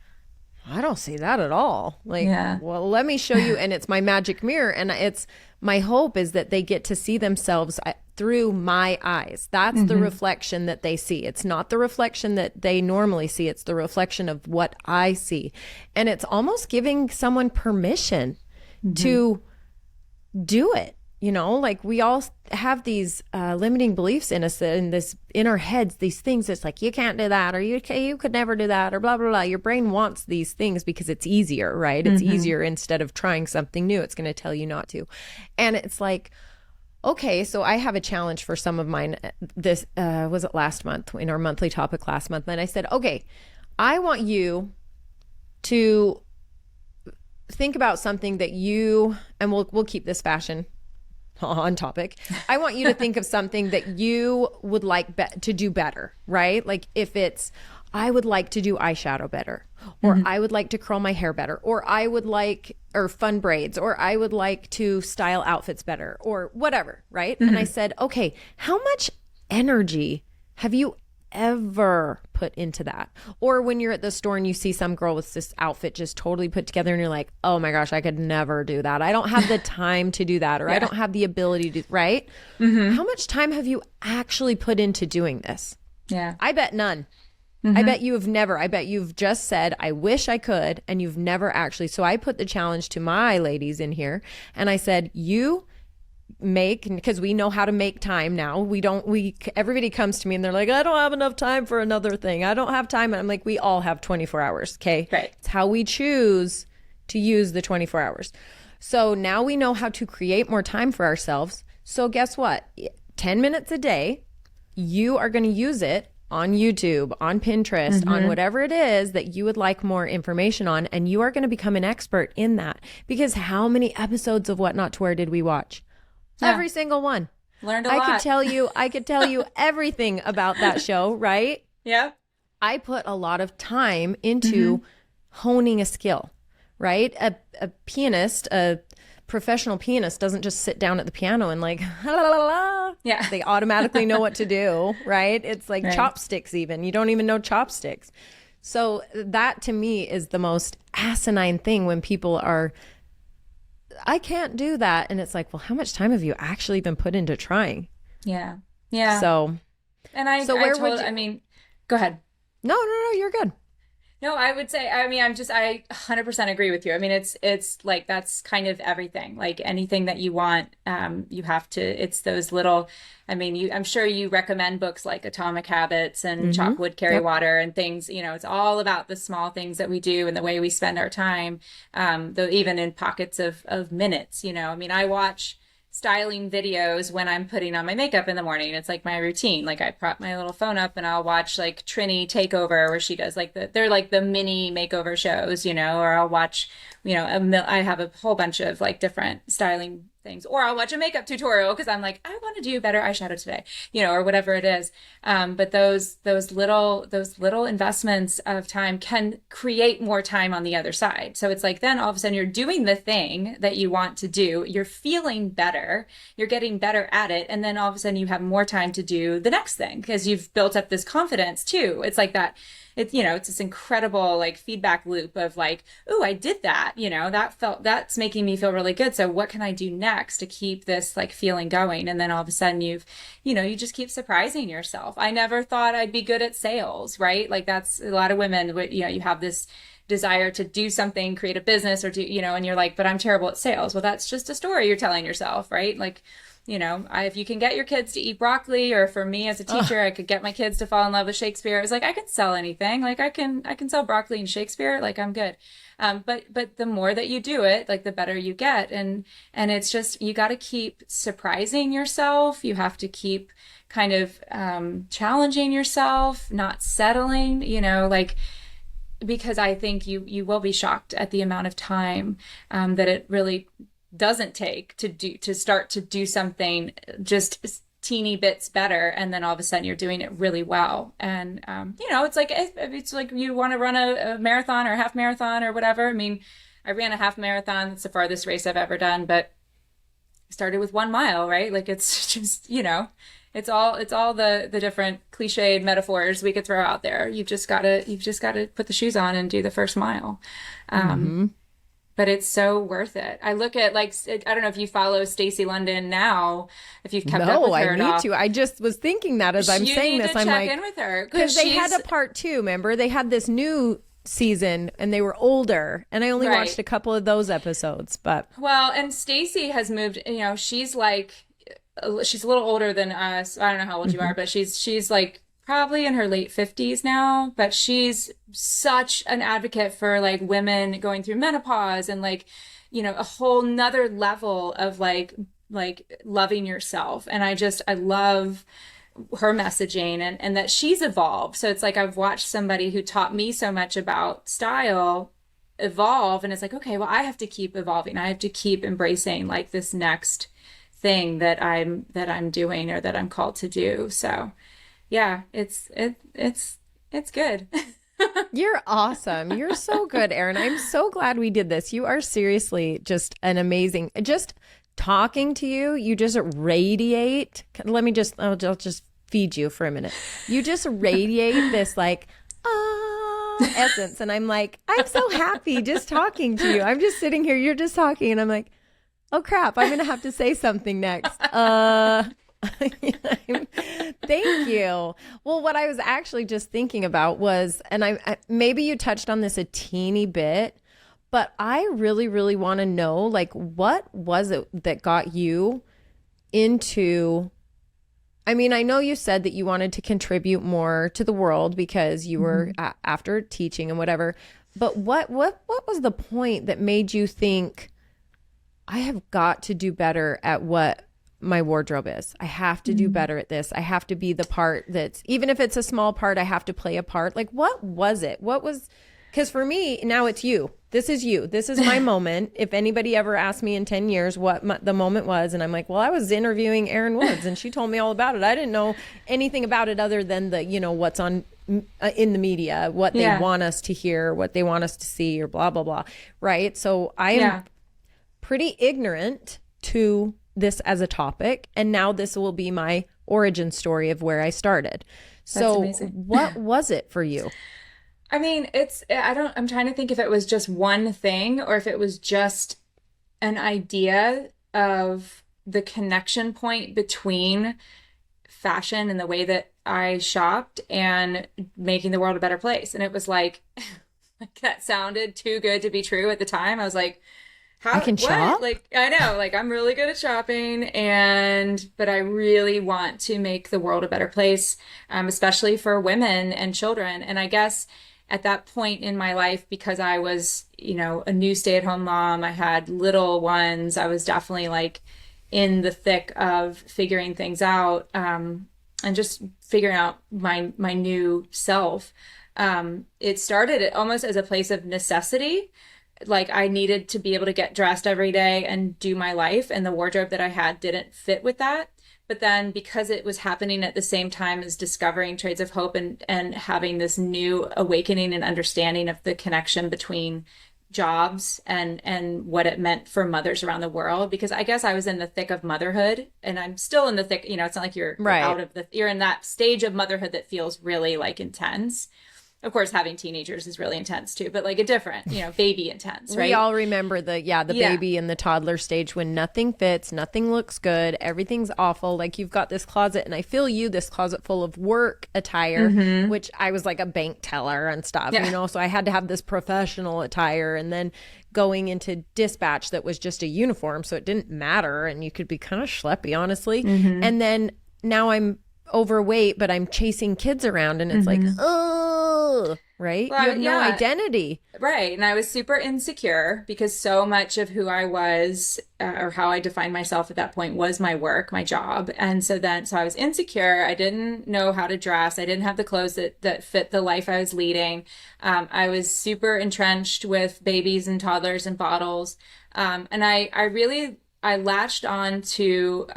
I don't see that at all. Like, well, let me show you. And it's my magic mirror. And it's my hope is that they get to see themselves through my eyes. That's the reflection that they see. It's not the reflection that they normally see. It's the reflection of what I see. And it's almost giving someone permission to do it. You know, like we all have these limiting beliefs in us, in our heads, these things. It's like, you can't do that, or you could never do that, or blah, blah, blah. Your brain wants these things because it's easier, right? It's easier instead of trying something new. It's going to tell you not to. And it's like, okay, so I have a challenge for some of mine. This was it last month in our monthly topic last month. And I said, okay, I want you to think about something that you, and we'll keep this fashion on topic. I want you to think of something that you would like to do better, right? Like if it's, I would like to do eyeshadow better, or I would like to curl my hair better, or I would like, or fun braids, or I would like to style outfits better, or whatever, right? And I said, okay, how much energy have you ever put into that? Or when you're at the store and you see some girl with this outfit just totally put together and you're like, oh my gosh, I could never do that. I don't have the time to do that, or I don't have the ability to, right? How much time have you actually put into doing this? Yeah. I bet none. I bet you have never. I bet you've just said, I wish I could, and you've never actually. So I put the challenge to my ladies in here and I said, you make, because we know how to make time now. Everybody comes to me and they're like, I don't have enough time for another thing. I don't have time. And I'm like, we all have 24 hours. Okay. Right. It's how we choose to use the 24 hours. So now we know how to create more time for ourselves. So guess what? 10 minutes a day, you are going to use it on YouTube, on Pinterest, on whatever it is that you would like more information on. And you are going to become an expert in that, because how many episodes of What Not to Wear did we watch? Yeah. Every single one. Learned a lot. I could tell you everything about that show, right? Yeah. I put a lot of time into honing a skill, right? A pianist, a professional pianist doesn't just sit down at the piano and like, la, la, la, la. Yeah. They automatically know what to do, right? It's like chopsticks even. You don't even know chopsticks. So that to me is the most asinine thing when people are, I can't do that. And it's like, well, how much time have you actually been put into trying? Yeah. Yeah. So, and I mean, go ahead. No, you're good. No, I would say, I mean, I 100% agree with you. I mean, it's like, that's kind of everything, like anything that you want, you have to, it's those little, I mean, I'm sure you recommend books like Atomic Habits and Chop Wood, Carry Water and things, you know, it's all about the small things that we do and the way we spend our time, though even in pockets of minutes, you know, I mean, I watch styling videos when I'm putting on my makeup in the morning. It's like my routine. Like I prop my little phone up and I'll watch like Trini Takeover, where she does like they're like the mini makeover shows, you know, or I'll watch, you know, I have a whole bunch of like different styling things, or I'll watch a makeup tutorial because I'm like, I want to do better eyeshadow today, you know, or whatever it is. But those little investments of time can create more time on the other side. So it's like, then all of a sudden you're doing the thing that you want to do. You're feeling better. You're getting better at it. And then all of a sudden you have more time to do the next thing because you've built up this confidence too. It's like that. it's, you know, it's this incredible like feedback loop of like, oh, I did that, you know, that's making me feel really good. So what can I do next to keep this like feeling going? And then all of a sudden you just keep surprising yourself. I never thought I'd be good at sales, right? Like that's a lot of women, you know, you have this desire to do something, create a business or do, you know, and you're like, but I'm terrible at sales. Well, that's just a story you're telling yourself, right? Like, you know, if you can get your kids to eat broccoli, or for me as a teacher, I could get my kids to fall in love with Shakespeare. It was like, I can sell anything. Like I can sell broccoli and Shakespeare. Like I'm good. But the more that you do it, like the better you get. And it's just, you got to keep surprising yourself. You have to keep kind of, challenging yourself, not settling, you know, like, because I think you will be shocked at the amount of time that it really doesn't take to start to do something just teeny bits better, and then all of a sudden you're doing it really well. And you know, it's like you want to run a marathon or a half marathon or whatever. I mean, I ran a half marathon. It's the farthest race I've ever done, but I started with 1 mile, right? Like it's just, you know, it's all the different cliched metaphors we could throw out there. You've just got to put the shoes on and do the first mile. But it's so worth it. I look at like, I don't know if you follow Stacey London now, if you've kept up with her at all. No, I need to. I just was thinking that as I'm saying this, I'm like, check in with her because they had a part 2. Remember, they had this new season and they were older, and I only watched a couple of those episodes. But well, and Stacey has moved. You know, she's a little older than us. I don't know how old you are, but she's like probably in her late 50s now, but she's such an advocate for like women going through menopause and like, you know, a whole nother level of like loving yourself. And I love her messaging and that she's evolved. So it's like, I've watched somebody who taught me so much about style evolve. And it's like, okay, well, I have to keep evolving. I have to keep embracing like this next thing that I'm doing or that I'm called to do. So yeah, it's good. You're awesome. You're so good, Erin. I'm so glad we did this. You are seriously just an amazing, just talking to you. You just radiate. I'll just feed you for a minute. You just radiate this like, essence. And I'm like, I'm so happy just talking to you. I'm just sitting here. You're just talking. And I'm like, oh crap, I'm going to have to say something next. Thank you. Well, what I was actually just thinking about was, and I maybe you touched on this a teeny bit, but I really, really want to know, like, what was it that got you into, I mean, I know you said that you wanted to contribute more to the world because you were after teaching and whatever, but what was the point that made you think, I have got to do better at what my wardrobe is. I have to do better at this. I have to be the part that's, even if it's a small part, I have to play a part. Like, what was it? Because for me, now it's you. This is you. This is my moment. If anybody ever asked me in 10 years what the moment was, and I'm like, well, I was interviewing Erin Woods and she told me all about it. I didn't know anything about it other than the, you know, what's on in the media, what they want us to hear, what they want us to see, or blah, blah, blah. Right. So I am pretty ignorant to this as a topic, and now this will be my origin story of where I started. So what was it for you? I mean, I'm trying to think if it was just one thing or if it was just an idea of the connection point between fashion and the way that I shopped and making the world a better place. And it was like that sounded too good to be true at the time. I was like, I can shop? Like, I know, like I'm really good at shopping, but I really want to make the world a better place, especially for women and children. And I guess at that point in my life, because I was, you know, a new stay-at-home mom, I had little ones, I was definitely like in the thick of figuring things out, and just figuring out my new self. It started almost as a place of necessity. Like I needed to be able to get dressed every day and do my life, and the wardrobe that I had didn't fit with that. But then because it was happening at the same time as discovering Trades of Hope and having this new awakening and understanding of the connection between jobs and what it meant for mothers around the world, because I guess I was in the thick of motherhood, and I'm still in the thick, you know, it's not like you're out of you're in that stage of motherhood that feels really like intense. I Of course, having teenagers is really intense too, but like a different, baby intense, right? We all remember the baby and the toddler stage when nothing fits, nothing looks good, everything's awful. Like you've got this closet, and I feel this closet full of work attire, which I was like a bank teller and stuff, so I had to have this professional attire, and then going into dispatch that was just a uniform, so it didn't matter, and you could be kind of schleppy, honestly. And then now I'm overweight, but I'm chasing kids around, and it's like, oh, right? Well, you have no identity. Right. And I was super insecure because so much of who I was or how I defined myself at that point was my work, my job. And so I was insecure. I didn't know how to dress. I didn't have the clothes that fit the life I was leading. I was super entrenched with babies and toddlers and bottles. And I latched on to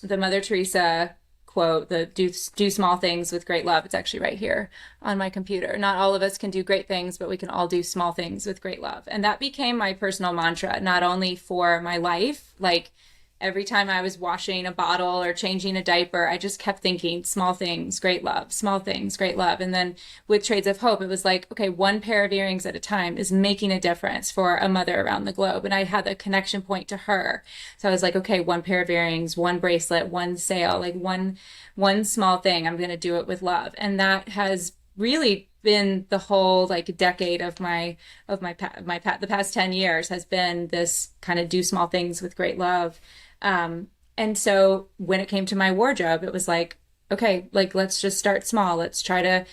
the Mother Teresa quote, the do small things with great love. It's actually right here on my computer. Not all of us can do great things, but we can all do small things with great love. And that became my personal mantra, not only for my life, like every time I was washing a bottle or changing a diaper, I just kept thinking small things, great love, small things, great love. And then with Trades of Hope, it was like, okay, one pair of earrings at a time is making a difference for a mother around the globe. And I had a connection point to her. So I was like, okay, one pair of earrings, one bracelet, one sale, like one small thing, I'm going to do it with love. And that has really been the whole like decade of the past 10 years has been this kind of do small things with great love. And so when it came to my wardrobe, it was like, okay, like, let's just start small. Let's try to,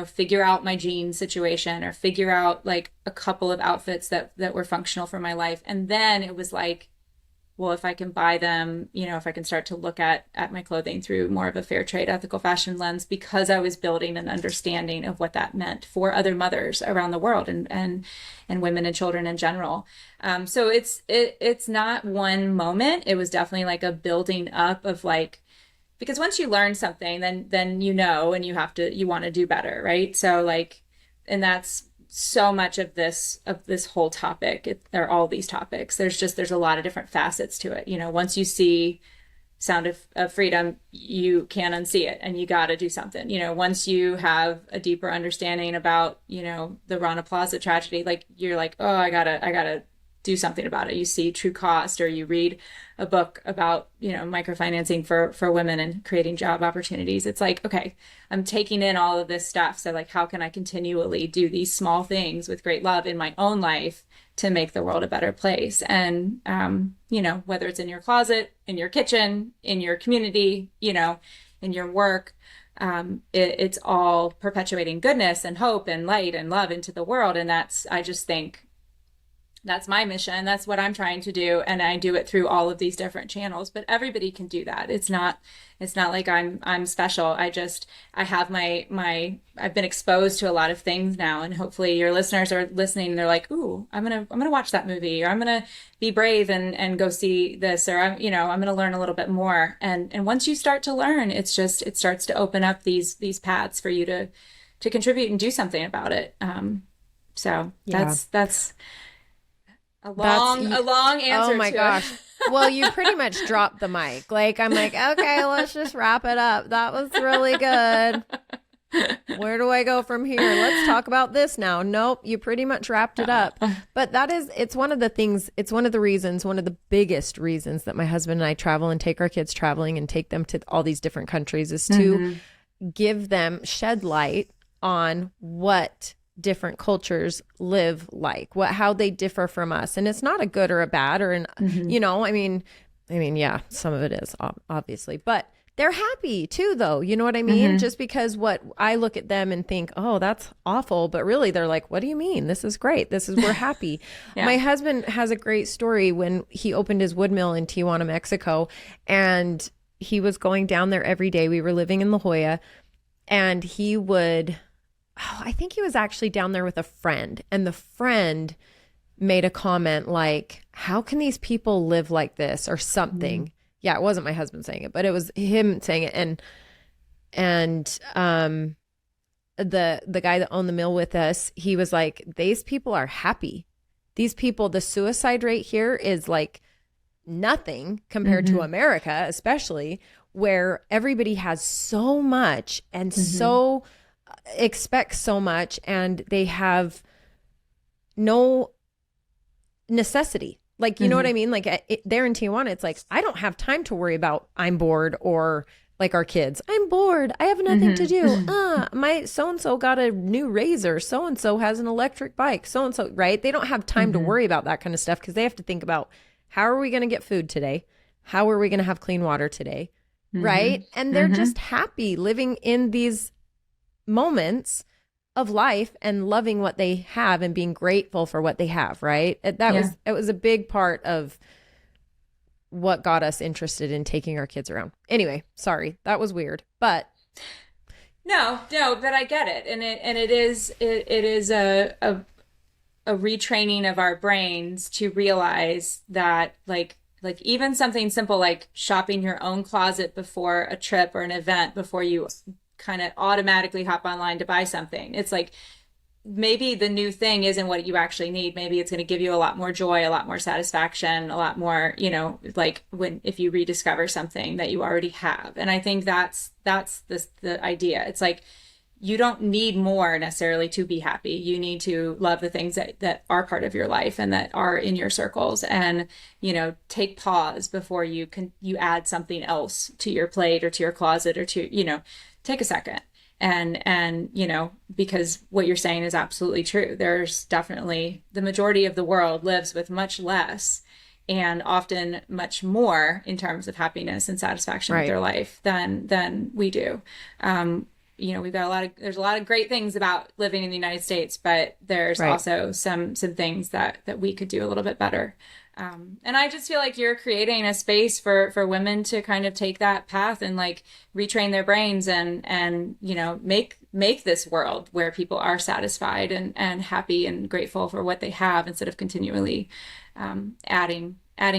figure out my jeans situation or figure out like a couple of outfits that were functional for my life. And then it was like, well, if I can buy them, if I can start to look at my clothing through more of a fair trade, ethical fashion lens, because I was building an understanding of what that meant for other mothers around the world and women and children in general. So it's not one moment. It was definitely like a building up of like, because once you learn something, then and you want to do better, right? So like, and that's so much of this whole topic, or all these topics. There's a lot of different facets to it. Once you see Sound of Freedom, you can't unsee it, and you got to do something. Once you have a deeper understanding about, the Rana Plaza tragedy, like you're like, oh, I gotta do something about it. You see True Cost, or you read a book about, microfinancing for women and creating job opportunities. It's like, okay, I'm taking in all of this stuff. So like, how can I continually do these small things with great love in my own life to make the world a better place? And, whether it's in your closet, in your kitchen, in your community, in your work, it's all perpetuating goodness and hope and light and love into the world. And I just think that's my mission. That's what I'm trying to do. And I do it through all of these different channels, but everybody can do that. It's not like I'm special. I have I've been exposed to a lot of things now, and hopefully your listeners are listening and they're like, ooh, I'm going to watch that movie, or I'm going to be brave and go see this, or I'm going to learn a little bit more. And once you start to learn, it starts to open up these paths for you to contribute and do something about it. So that's a long answer. Oh my gosh. Well, you pretty much dropped the mic. Like, I'm like, okay, let's just wrap it up. That was really good. Where do I go from here? Let's talk about this now. Nope, you pretty much wrapped it up. But it's one of the things, it's one of the reasons, one of the biggest reasons that my husband and I travel and take our kids traveling and take them to all these different countries is to shed light on what different cultures live like, how they differ from us. And it's not a good or a bad or yeah, some of it is obviously, but they're happy too, though. You know what I mean? Just because what I look at them and think, oh, that's awful. But really they're like, what do you mean? This is great. We're happy. Yeah. My husband has a great story when he opened his wood mill in Tijuana, Mexico, and he was going down there every day. We were living in La Jolla, and I think he was actually down there with a friend, and the friend made a comment like, how can these people live like this, or something. Yeah, it wasn't my husband saying it, but it was him saying it. And the guy that owned the mill with us, he was like, these people are happy. These people, the suicide rate here is like nothing compared to America, especially, where everybody has so much and so expect so much and they have no necessity. Like, you know what I mean? Like there in Tijuana, it's like, I don't have time to worry about I'm bored, or like our kids, I'm bored, I have nothing to do. My so-and-so got a new razor. So-and-so has an electric bike. So-and-so, right? They don't have time to worry about that kind of stuff because they have to think about, how are we going to get food today? How are we going to have clean water today? Right? And they're just happy living in these moments of life and loving what they have and being grateful for what they have, right? It was a big part of what got us interested in taking our kids around. Anyway, sorry, that was weird, but no, but I get it, and it is a retraining of our brains to realize that like even something simple like shopping your own closet before a trip or an event, before you kind of automatically hop online to buy something. It's like, maybe the new thing isn't what you actually need. Maybe it's going to give you a lot more joy, a lot more satisfaction, a lot more, like if you rediscover something that you already have. And I think that's the idea. It's like, you don't need more necessarily to be happy. You need to love the things that are part of your life and that are in your circles, and, take pause before you add something else to your plate or to your closet, or to, take a second. And, because what you're saying is absolutely true. There's definitely, the majority of the world lives with much less and often much more in terms of happiness and satisfaction with their life than we do. We've got there's a lot of great things about living in the United States, but there's also some things that we could do a little bit better. And I just feel like you're creating a space for women to kind of take that path and like retrain their brains and make this world where people are satisfied and happy and grateful for what they have, instead of continually adding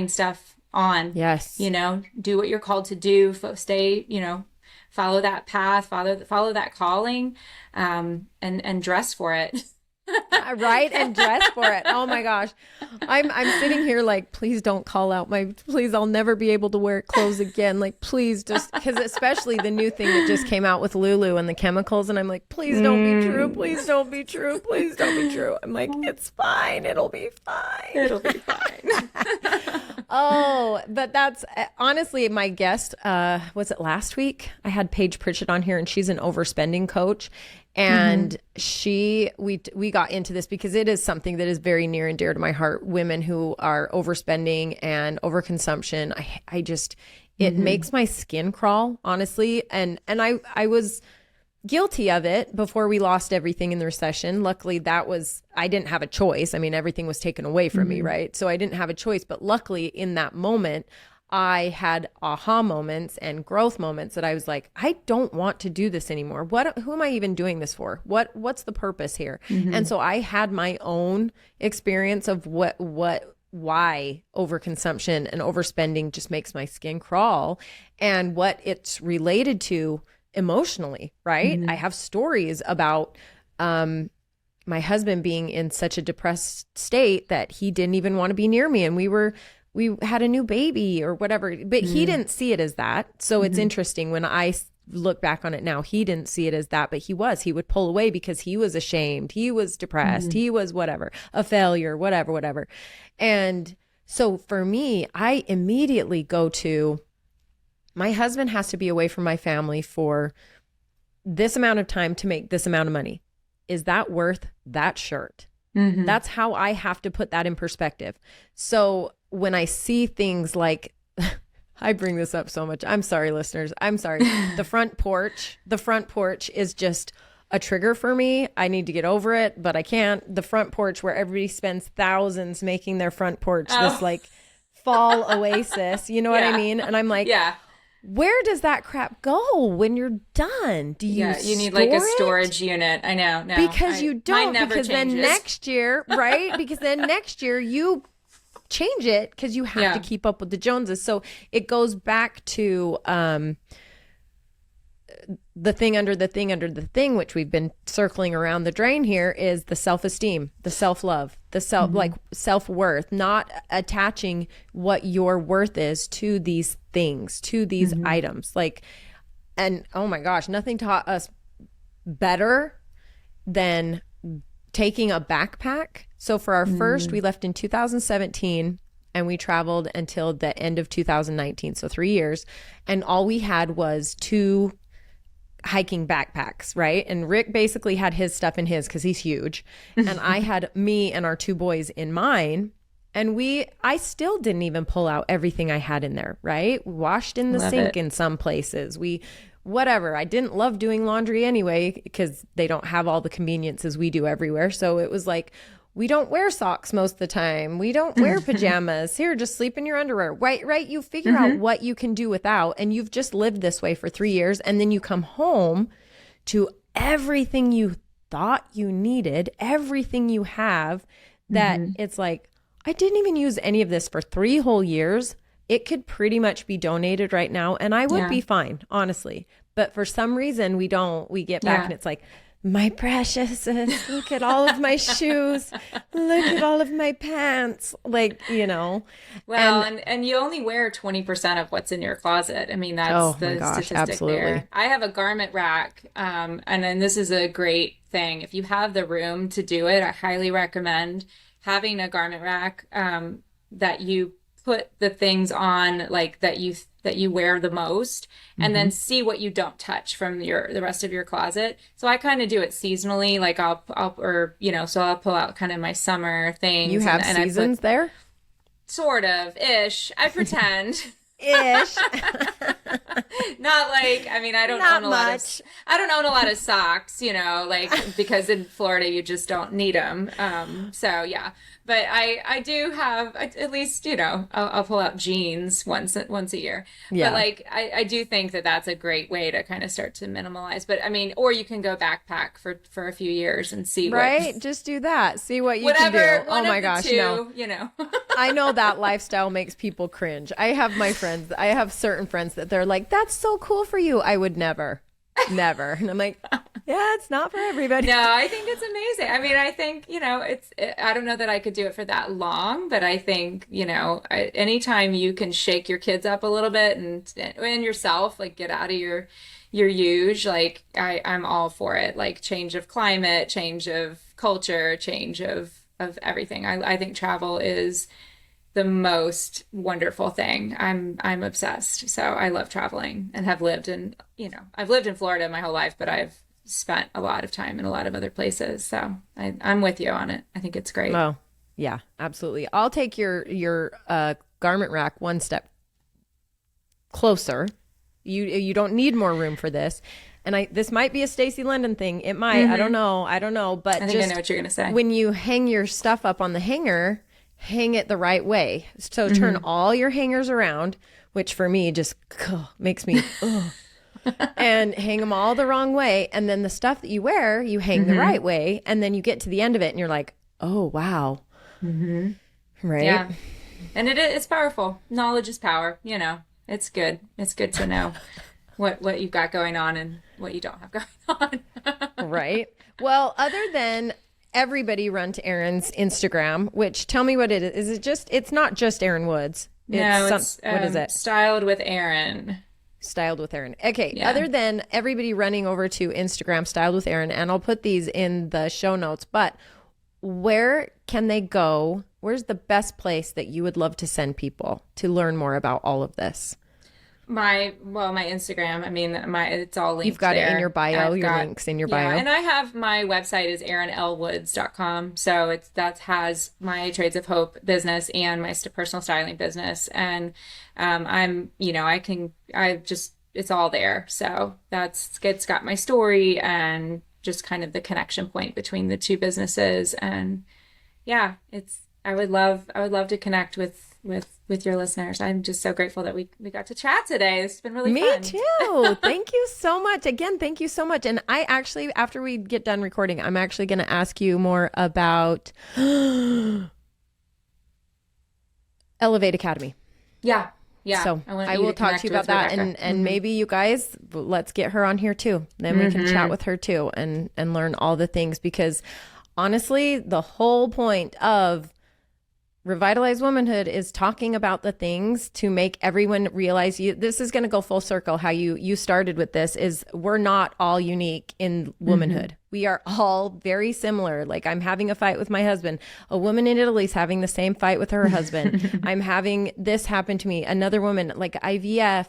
stuff on. Yes. Do what you're called to do. Stay, follow that path, follow that calling, and dress for it. Right, and dress for it. Oh my gosh, I'm sitting here like, please don't call out please, I'll never be able to wear clothes again. Like, please, just because, especially the new thing that just came out with Lulu and the chemicals, and I'm like, please don't be true, please don't be true, please don't be true. I'm like, it's fine, it'll be fine. Oh, but that's honestly my guest. Was it last week? I had Paige Pritchett on here, and she's an overspending coach. And we got into this because it is something that is very near and dear to my heart. Women who are overspending and overconsumption. I just, it makes my skin crawl, honestly. And I was guilty of it before we lost everything in the recession. Luckily, I didn't have a choice. I mean, everything was taken away from me, right? So I didn't have a choice. But luckily, in that moment, I had aha moments and growth moments that I was like, I don't want to do this anymore. Who am I even doing this for? What's the purpose here? And so I had my own experience of why overconsumption and overspending just makes my skin crawl, and what it's related to emotionally, right? I have stories about my husband being in such a depressed state that he didn't even want to be near me, and we had a new baby or whatever, but he didn't see it as that. So it's interesting when I look back on it now, he didn't see it as that, but he would pull away because he was ashamed. He was depressed. He was whatever, a failure, whatever. And so for me, I immediately go to, my husband has to be away from my family for this amount of time to make this amount of money. Is that worth that shirt? That's how I have to put that in perspective. So when I see things like, I bring this up so much. I'm sorry, listeners. I'm sorry. The front porch is just a trigger for me. I need to get over it, but I can't. The front porch, where everybody spends thousands making their front porch this like fall oasis. You know what I mean? And I'm like, where does that crap go when you're done? Do you you need like a storage unit. I know. No, because you don't, because then next year, right? Because then next year you change it because you have to keep up with the Joneses. So it goes back to the thing under the thing under the thing, which we've been circling around the drain here, is the self-esteem, the self-love, the like self-worth, not attaching what your worth is to these things, to these items. Like, and oh my gosh, nothing taught us better than taking a backpack. So for our first, we left in 2017 and we traveled until the end of 2019. So 3 years. And all we had was 2 hiking backpacks, right? And Rick basically had his stuff in his because he's huge. And I had me and our 2 boys in mine. And I still didn't even pull out everything I had in there, right? We washed in the sink in some places. Whatever. I didn't love doing laundry anyway because they don't have all the conveniences we do everywhere. So it was like, we don't wear socks most of the time. We don't wear pajamas. Here, just sleep in your underwear. Right? You figure out what you can do without, and you've just lived this way for 3 years, and then you come home to everything you thought you needed, everything you have, that it's like, I didn't even use any of this for 3 whole years. It could pretty much be donated right now, and I would be fine, honestly. But for some reason, we don't. We get back and it's like, my precious, look at all of my shoes. Look at all of my pants. Like, you know. Well, and you only wear 20% of what's in your closet. I mean, that's the statistic absolutely. there. I have a garment rack, and then this is a great thing. If you have the room to do it, I highly recommend having a garment rack that you put the things on, like that you wear the most, and then see what you don't touch from the rest of your closet. So I kind of do it seasonally, like I'll so I'll pull out kind of my summer things. You have seasons there? Sort of ish. I pretend. Ish. Not like, I mean, I don't own a lot of socks, like, because in Florida you just don't need them. So yeah, but I do have at least, I'll pull out jeans once a year. Yeah. But like, I do think that that's a great way to kind of start to minimalize. But I mean, or you can go backpack for a few years and see just do that. See what you can do. Oh my gosh, no. I know that lifestyle makes people cringe. I have certain friends that they're like, that's so cool for you. I would never. And I'm like, yeah, it's not for everybody. No, I think it's amazing. I mean, I think, I don't know that I could do it for that long, but I think, anytime you can shake your kids up a little bit and yourself, like get out of your huge, like I'm all for it. Like change of climate, change of culture, change of everything. I think travel is the most wonderful thing. I'm obsessed. So I love traveling and have lived I've lived in Florida my whole life, but I've spent a lot of time in a lot of other places. So I'm with you on it. I think it's great. Oh, yeah, absolutely. I'll take your garment rack one step closer. You don't need more room for this. And this might be a Stacey London thing. It might. I don't know. But I think I know what you're going to say. When you hang your stuff up on the hanger, hang it the right way. So turn all your hangers around, which for me just makes me and hang them all the wrong way. And then the stuff that you wear, you hang the right way. And then you get to the end of it and you're like, oh, wow. Right? Yeah. And it's powerful. Knowledge is power. It's good. It's good to know what you've got going on and what you don't have going on. Right. Well, other than everybody run to Erin's Instagram, which tell me what it is. Is it it's not just Erin Woods. It's what is it? Styled with Erin. Styled with Erin. Okay. Yeah. Other than everybody running over to Instagram, Styled with Erin, and I'll put these in the show notes, but where can they go? Where's the best place that you would love to send people to learn more about all of this? My Instagram, I mean, it's all linked. You've got there. It in your bio, links in your bio. And I have my website is erinlwoods.com. So that has my Trades of Hope business and my personal styling business. And it's all there. So it's got my story and just kind of the connection point between the two businesses. And yeah, I would love to connect with your listeners. I'm just so grateful that we got to chat today. It's been really fun. Me too. Thank you so much. Again, thank you so much. And I actually, after we get done recording, I'm actually going to ask you more about Elevate Academy. Yeah. Yeah. So I will talk to you about that. And maybe you guys, let's get her on here too. Then we can chat with her too and learn all the things, because honestly, the whole point of Revitalized Womanhood is talking about the things to make everyone realize this is going to go full circle. How you started with this is we're not all unique in womanhood. We are all very similar. Like I'm having a fight with my husband. A woman in Italy is having the same fight with her husband. I'm having this happen to me. Another woman, like IVF,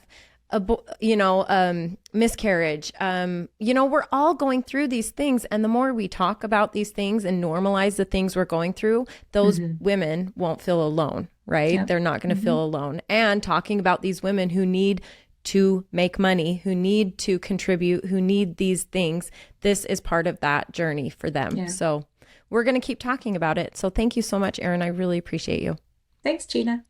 miscarriage. We're all going through these things. And the more we talk about these things and normalize the things we're going through, those women won't feel alone, right? Yep. They're not going to feel alone. And talking about these women who need to make money, who need to contribute, who need these things, this is part of that journey for them. Yeah. So we're going to keep talking about it. So thank you so much, Erin. I really appreciate you. Thanks, Gina.